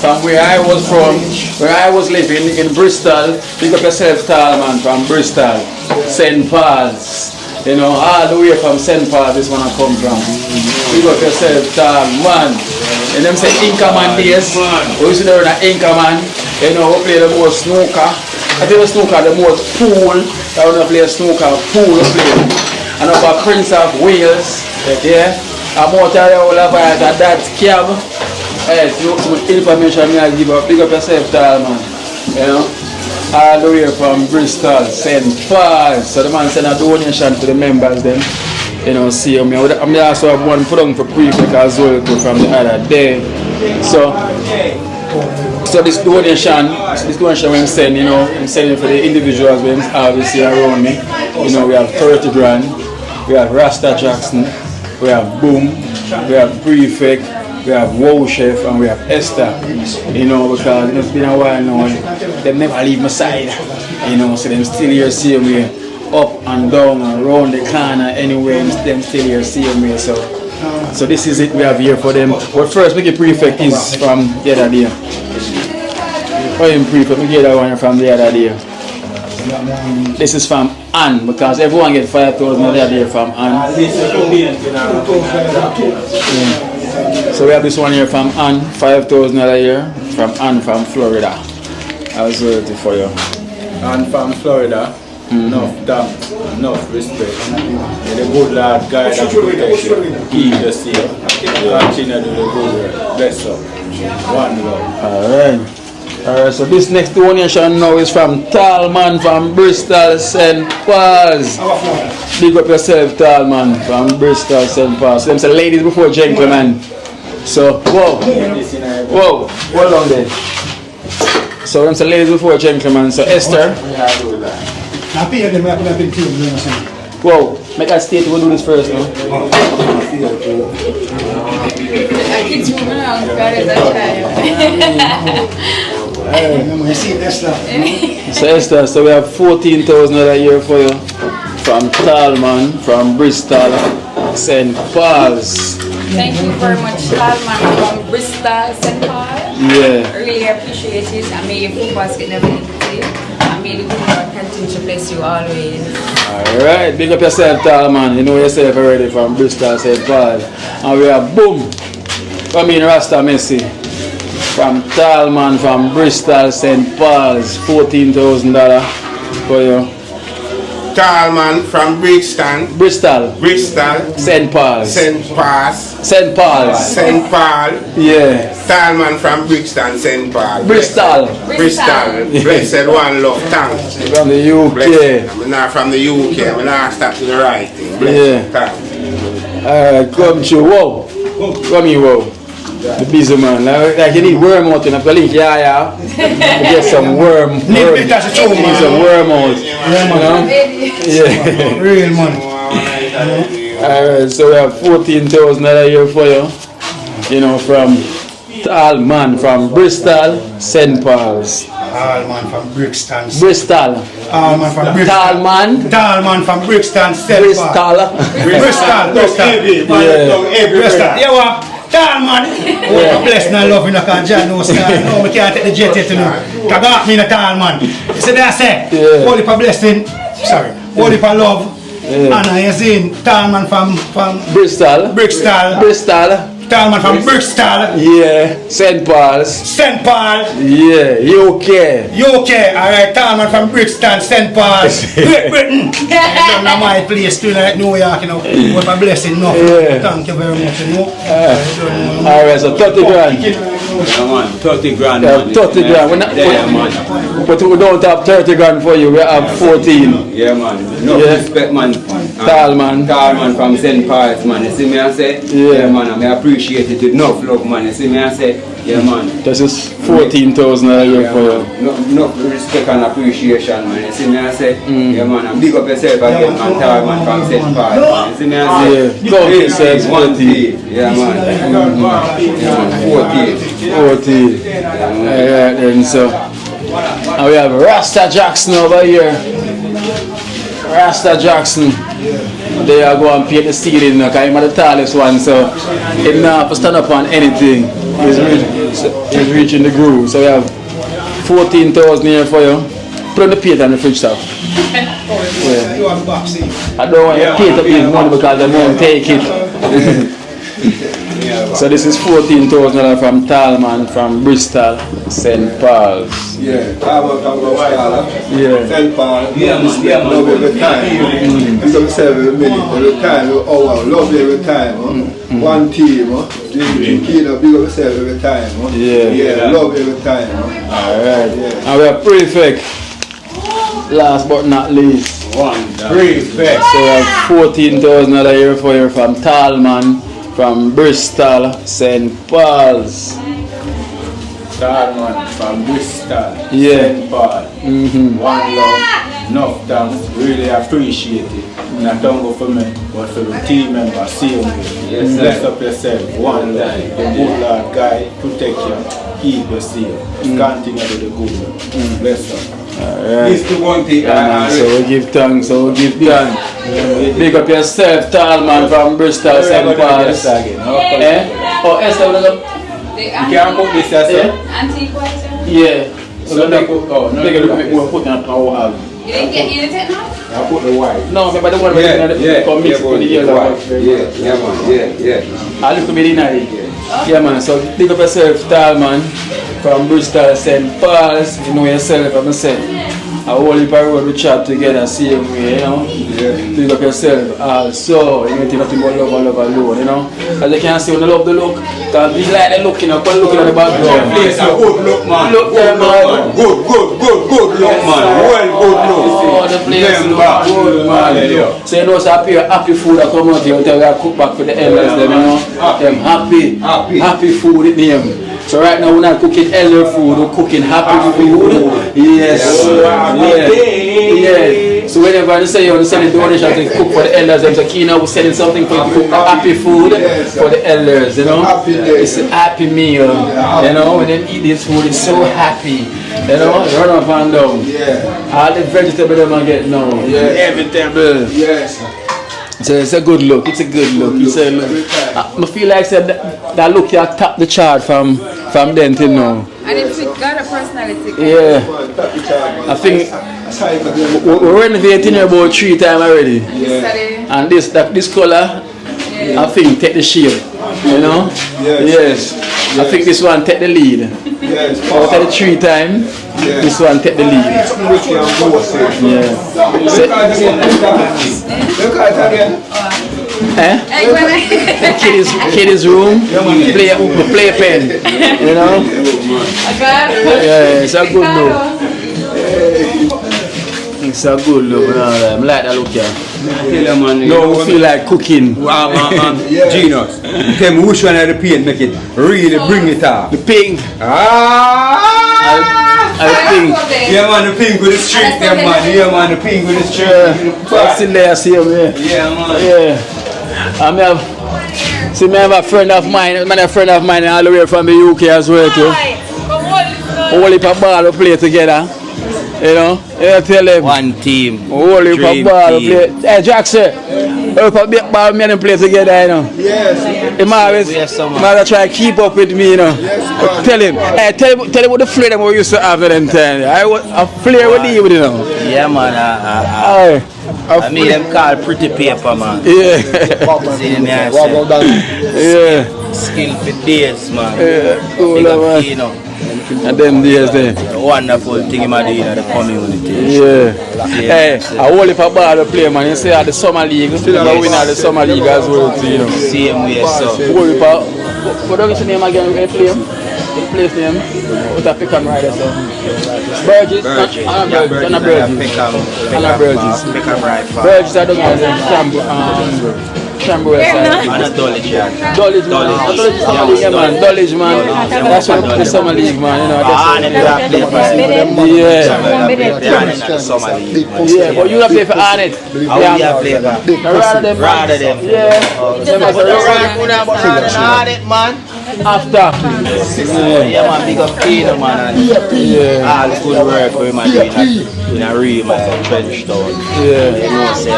from where I was from, where I was living in Bristol. Pick up yourself, tall man, from Bristol, St. Paul's. You know, all the way from St. Paul's, this one I come from. Pick up yourself, tall man. And them say Inca man days. We used to know that Inca man. You know, we play the most snooker. I think the snooker, the most pool. I want to play snooker, pool we play. And about Prince of Wales. Yeah. I'm out there all about that cab. Hey, some information I give up. Pick up yourself, tall man. You know, all the way from Bristol, St. Paul. So the man send a donation to the members then. You know, see me. I'm also have one put on for prefect as well from the other day. So this donation when I'm sending, you know, I'm sending for the individuals when obviously around me. You know, we have 30 grand, we have Rasta Jackson, we have Boom, we have Prefect, we have Wow Chef, and we have Esther. You know, because it's been a while now, they never leave my side. You know, so them still here seeing me up and down and around the corner anywhere, them still here seeing me. So this is it we have here for them. But first, make a Prefect is from the other day. I am Prefect, we get that one from the other day. This is from Anne, because everyone gets 5,000 the other day from Anne. Yeah. So we have this one here from Anne, 5,000 a year, from Anne from Florida. I was waiting for you. And from Florida, enough thanks, enough respect. May the good Lord guide and protect you. Keep you safe. Continue to do the good work. Bless up. One love. Alright, so this next donation now is from Tall Man from Bristol, St. Paul's. Big up yourself, Tall Man from Bristol, St. Paul's. So them say ladies before gentlemen. So, whoa, hold on there. So them say ladies before gentlemen. So Esther. Whoa, make us stay to go do this first now. Kids moving around, God is a child. So Esther, so we have 14,000 a year for you from Talman, from Bristol, St. Paul's. Thank you very much, Talman from Bristol, St. Paul. Yeah. I really appreciate it, and may your food basket never leave you. And may the good Lord continue to bless you always. Alright, big up yourself, Talman. You know yourself already from Bristol, St. Paul. And we have Boom, I mean Rasta Messi. From Talman, from Bristol, St. Paul's, $14,000 for you. Talman from Brixton. Bristol. St. Paul's. St. Paul's. St. Paul's. St. Paul. Yeah. Talman from Brixton, St. Paul. Bristol. Blessed one love, thanks. From the UK. I'm not from the UK, I'm not stop to the right thing. Blessed, thanks. Alright, come to Whoa. Come here, Whoa. The busy man, like you need worm out in a link, yeah. You get some worm. You need some worm out. Yeah. Real money. Alright, so we have 14,000 a year for you. You know, from Talman, from Bristol, St. Paul's. Talman from Brixton. Bristol. Talman from Brixton. Talman from Brixton, St. Paul. Bristol. Yeah. Yeah. Talman, bless and love in a can John no star. No, we can't take the jet yet to know. Kagak me in a Talman. So that's it. Holy for blessing. Sorry. Holy for love. And I seen Talman from Bristol. Talman from Bristol. Yeah. St. Paul's. Yeah. UK. Alright, Talman from Brixton, St. Paul's. Great Britain. Down to my place too, like New York, you know. What a blessing, no. Thank you very much, you know. Alright, so 30 grand. Yeah, man, 30 grand. Yeah, 30 grand. But we don't have 30 grand for you, we have 14. Yeah, man. No respect, man. Talman from St. Paul's, man. You see me, I say? Yeah, man. I appreciate it with enough love, man. You see me, I say? Yeah, man. This is 14,000 a year for you. No respect and appreciation, man. You see me, I say? Yeah, man. And big up yourself again, man. Talman from St. Paul's, man. You see me, I say? Yeah, God says 14. Yeah, man. 14. Alright, then so. And we have Rasta Jackson over here. Rasta Jackson. They are going to paint the ceiling because I'm the tallest one, so he not have to stand up on anything. He's reaching the groove. So we have 14,000 here for you. Put on the plate on the fridge stuff. Yeah. You have box, see? I don't want your plate to be money because I won't take it. So this is 14,000 from Talman, from Bristol, St. Paul's. Yeah, I work on Bristol. Yeah. St. Paul. Love every time. You don't say every minute, every time, every hour. Love every time. One team. You big up yourself every time. Yeah, love every time. Alright. And we are prefect. Last but not least. Prefect. So we have 14,000 here for you from Talman, from Bristol, St. Paul's. Talman from Bristol, Yeah. St. Paul. One love, enough thanks, really appreciate it. Not only for me, but for the team members, see you. Bless up yourself, one love. The good Lord guide, protect you, keep you safe. Continue to the good work. Bless up. Alright. This to one thing. So we give thanks, Big up yourself, Talman from Bristol, St. Paul's. Oh, Esther, You can't put this as yeah. So they put, oh, no, Big up, we'll put on our You didn't get you didn't now? I put the white. No, but the one Yeah, mix with the yellow. I look to be the night. Yeah, man. So big up yourself, Talman from Bristol, St. Paul's. You know yourself, I'm saying. I whole heap of road we chat together, same way, you know. Big up yourself. Also, you need to nothing but love alone, you know. As you can see, when you love the look, because we like the look, you know, but looking at the background. Place a good look, man. Look there, man. Good look, man. Well, good look. Oh, the place look good, man. So you know, so happy food that come out here, we cook back for the elders, them, you know. Them happy food in them. So right now we're not cooking elder food, we're cooking happy food. Yes. Yeah. So whenever you say you want to send a donation to cook for the elders, them say, Akeynote, we're sending something for you to cook happy food for the elders, you know. It's a happy meal. You know, when they eat this food, it's so happy. You know, run up and down. All the vegetables them get now. Everything. Yes. So it's a good look. It's a good look. It's a look. I feel like that look here top the chart from then till now. And it's got a personality. Yeah. I think we're renovating here about 3 times already. And this color, I think take the shape. You know? Yes. I think this one take the lead. Out of the 3 times, this one take the lead. Kid's room, play pen, you know? Yeah, it's a good look. It's a good look, I like that look here. No, we feel like cooking. Genius. Tell me which one of the paint make it really bring it up. The pink. I think. Yeah, man, the pink with the street, them man. Yeah, man, the pink with the street. That's in there, see him, yeah. Yeah, man. Yeah. I have a friend of mine, all the way from the UK as well too. Whole heap of ball we play together. You know? You tell them. One team. Whole heap of ball we play. Hey Jackson, whole heap of big ball me and them play together, you know. Yes. He always try to keep up with me, you know. Tell him, hey, tell him what the flair we used to have at them time. I flair with you, you know. Yeah, man. I mean them call pretty paper, man. Yeah. See them here, yeah. Skill for days, man. Yeah, cool, man. You know. And them days there. A wonderful thing in the community. Yeah. Hey, I hold if a ball to play, man. You say at the summer league, you win at the summer league as well, you know. Same way, so. What is your name again? You play him? The place name? What a pick and rider, so. Burgess? Anna Burgess. Pick and ride. Burgess, I don't know. Shambo side. And a Dulwich, yeah. Dulwich, man. Dulwich, man. That's what the summer league, man. You know, yeah, but you don't play for Arnett. Yeah, play for Rather them. Yeah. Arnett, man. After. Yeah, man, big up Kino, man, and all the good work we man doing in a Rema Trench Town. Yeah. You know, say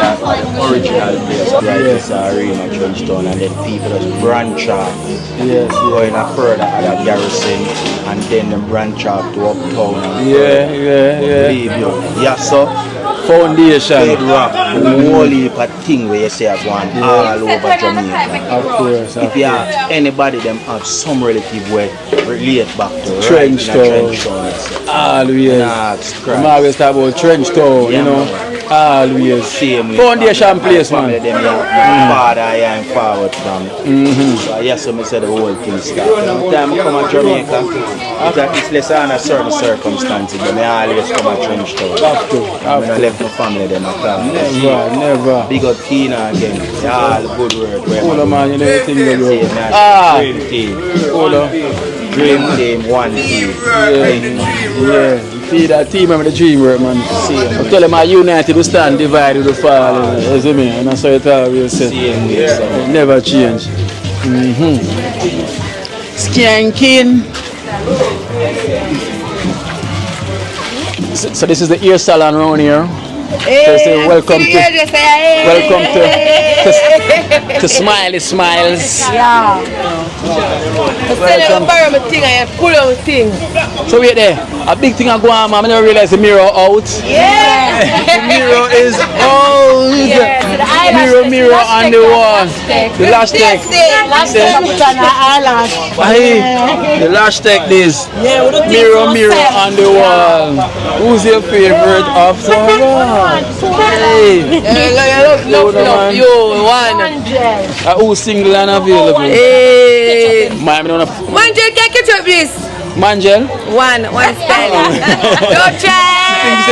original place, right? It's a Rema Trench Town, and then people just branch off. Yes. Going further at that garrison, and then them branch out to uptown. Yeah. Believe you. Yeah, so. Foundation. Bedrock, whole heap of thing where you say are going all over Jamaica. Of course. If you ask anybody, them have some relative way relate back to Trench Town. Always. I'm always talk about Trench Town, you know. Always. Same Foundation place, man. Father, I am forward from. So yes, so I said the whole thing started. Every time I come to Jamaica, it's less than a certain circumstances, but I always come to Trench Town. I left my family then after. Never. Big up Tina again. All good work. Hold on, man, you know everything you do. Dream team. Hold on. Dream team, one team. Yeah. See that team of the dream work, man. I tell them I united, we stand divided, we fall. You see me? And that's how it always said. It never change. Skanking. So this is the ear salon around here. So say welcome to Smiley Smiles. Yeah. So wait there, a big thing I go on, man. I never realize the mirror out. Yeah. The mirror is out. Yeah, mirror on the wall. The lash tech. The lash tech this. Mirror on the wall. Who's your favorite after all? Hey. Love you, one. Who's single and available? Hey. Manjel, can catch up this. Manjel? One style. Don't try.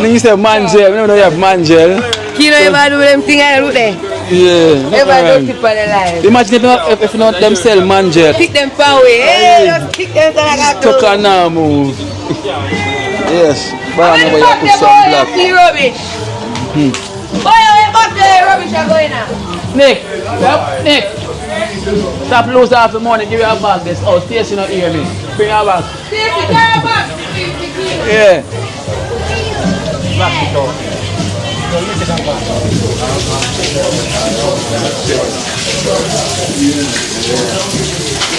You say Manjel. No, you have Manjel. You know, ever do them thing I do there? Yeah. Ever do people alive. Imagine if you not them sell Manjel. Kick them far away. Hey, just kick them so I got to. Tuck and now move. Yes. But I know you put some black. Rubbish. Boy, back there, rubbish are going on. Nick. Stop lose half the money, give you a bag this. Oh, Stacey not hear me. Bring her back. Stacey, get her back. Yeah. Back it up.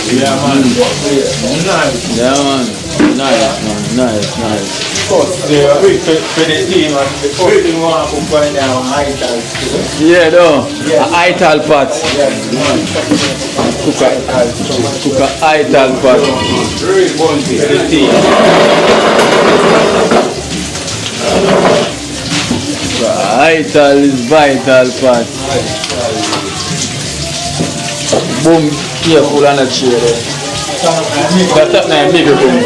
Yeah, man. Nice. Yeah, man. Nice. First, for the team, the first thing we want to put down ital. Yeah, no. Ital pot. Cook a ital pot. Very bounty for the team. Ital is vital pot. Boom. Careful on the chair there. That's up now, bigger boom.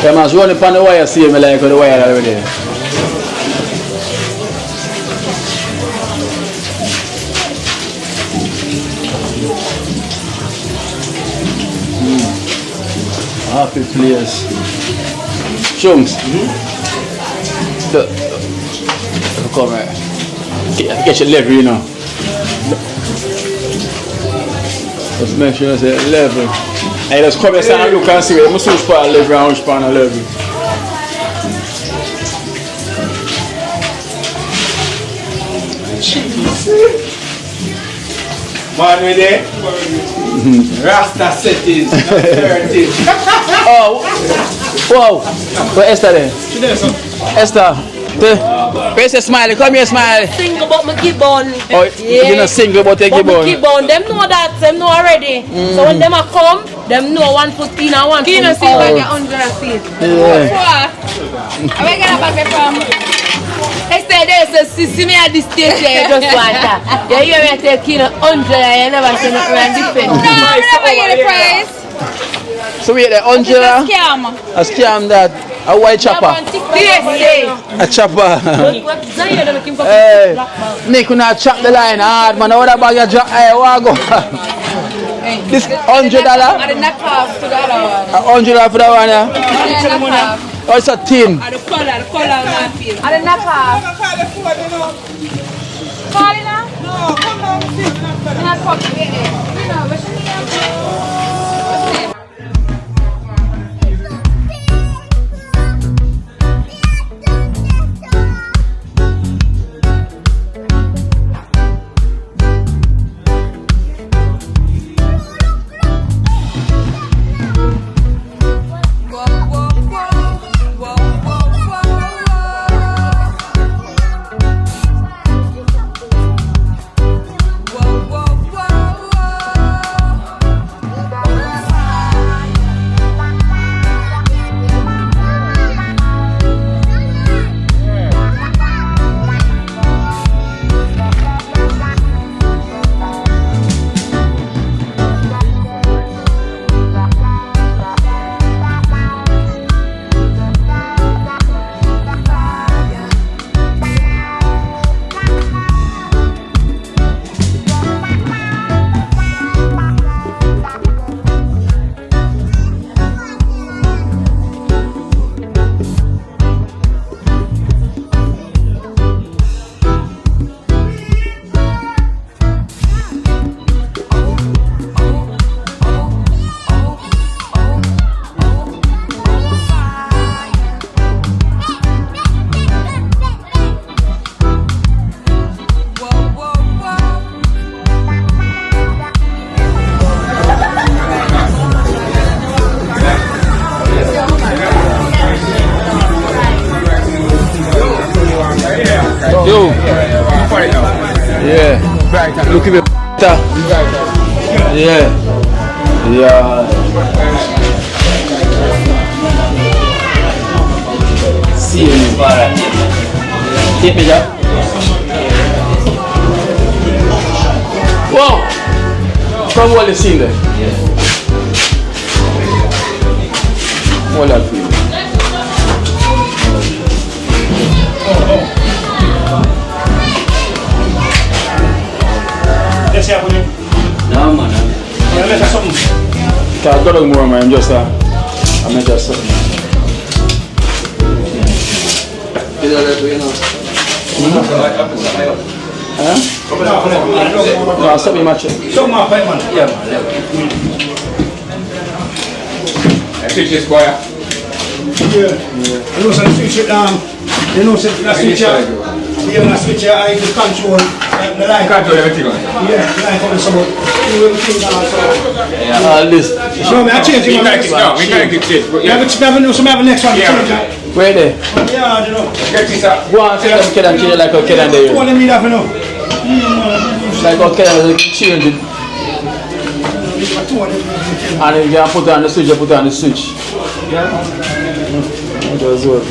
Yeah, man, so running upon the wire, see me like the wire already. Happy place. Chunks. Come here. Get your level, you know. Just make sure you say level. Hey, just come here and look and see where I'm switch for a level and which part a level. Man, we there? Rasta settings, not 30. Oh, wow. Where Esther there? She there, sir. Esther. Where's the Smiley? Come here, Smiley. Sing about my gibbon. Oh, you not sing about the gibbon. Gibbon, them know that, them know already. So when them a come, them know 1 foot in and 1 foot out. You know, see if I get 100 feet. Yeah. I'm going to back from. Esther, there's a see me at this stage there, just want that. Yeah, you may take 100 and you never say nothing and defend. No, I never get the price. So wait, the 100? A scam. A scam that? A white chopper? A chopper. Hey, Nick, you not chop the line hard, man. What about your drop? Hey, what go? This $100? I did not pass to the other one. $100 for that one, yeah? I did not pass. Oh, it's a tin. And the color not feel. And the knockoff. Calling her? No, come down and see. Not fucking with it. You know, but she need to. Yo. Yeah. Look at it. Yeah. Yeah. See you. Take me up. Wow. From what you seen there? Yeah. What that for you? Let's have one. No, man. Yeah, let's have something. I got more, man. I'm just something. You know. Huh? No, something much. Something more, man. Yeah, man. I switch this boy. Yeah. You know, some switch it you know, some switch yeah, switch I can control the line. Control everything on. Yeah, the line coming some everything Yeah, all this. So I change it. We can't keep it. We have the next one. Yeah. Where there? Yeah, you know. Get this up. Go on, tell them kid and change like a kid and there. What do you mean, you know? Like a kid and change it. And if you can put on the switch, you put on the switch. Yeah. It was well.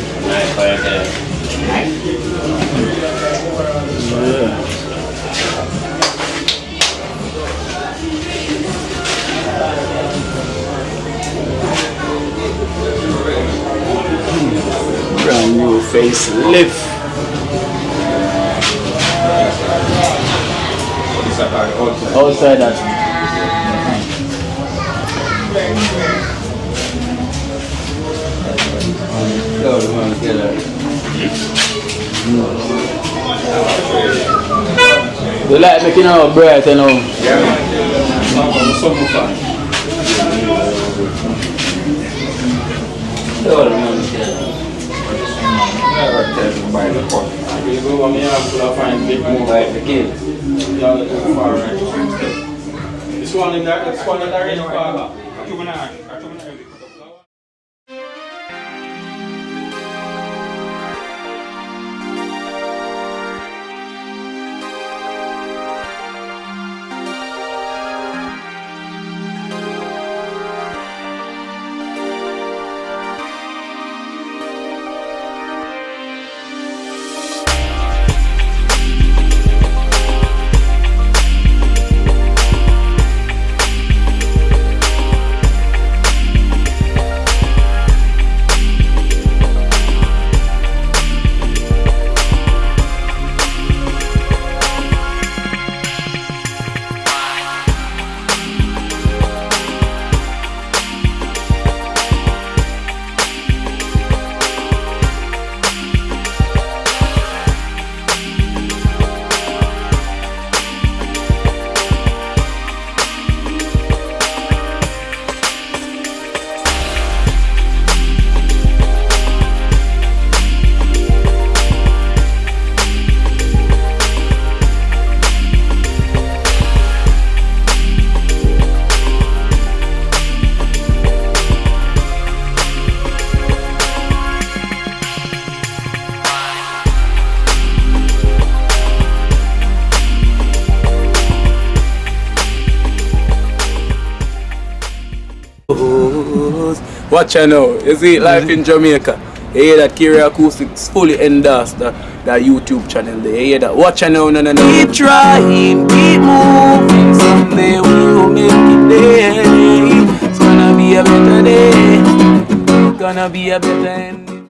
Yeah. Brand new facelift. Outside that. The light making it bright, you know. Yeah. Summer fun. You go on the house, you'll find big more like the kids. Y'all too far right. This one in that, this one in that range car. Watch out now. You see, life in Jamaica. You hear that Kerry Acoustics fully endorsed that YouTube channel there. You hear that? Watch out now, no. Keep trying, keep moving. Someday we will make it there. It's gonna be a better day. Gonna be a better end.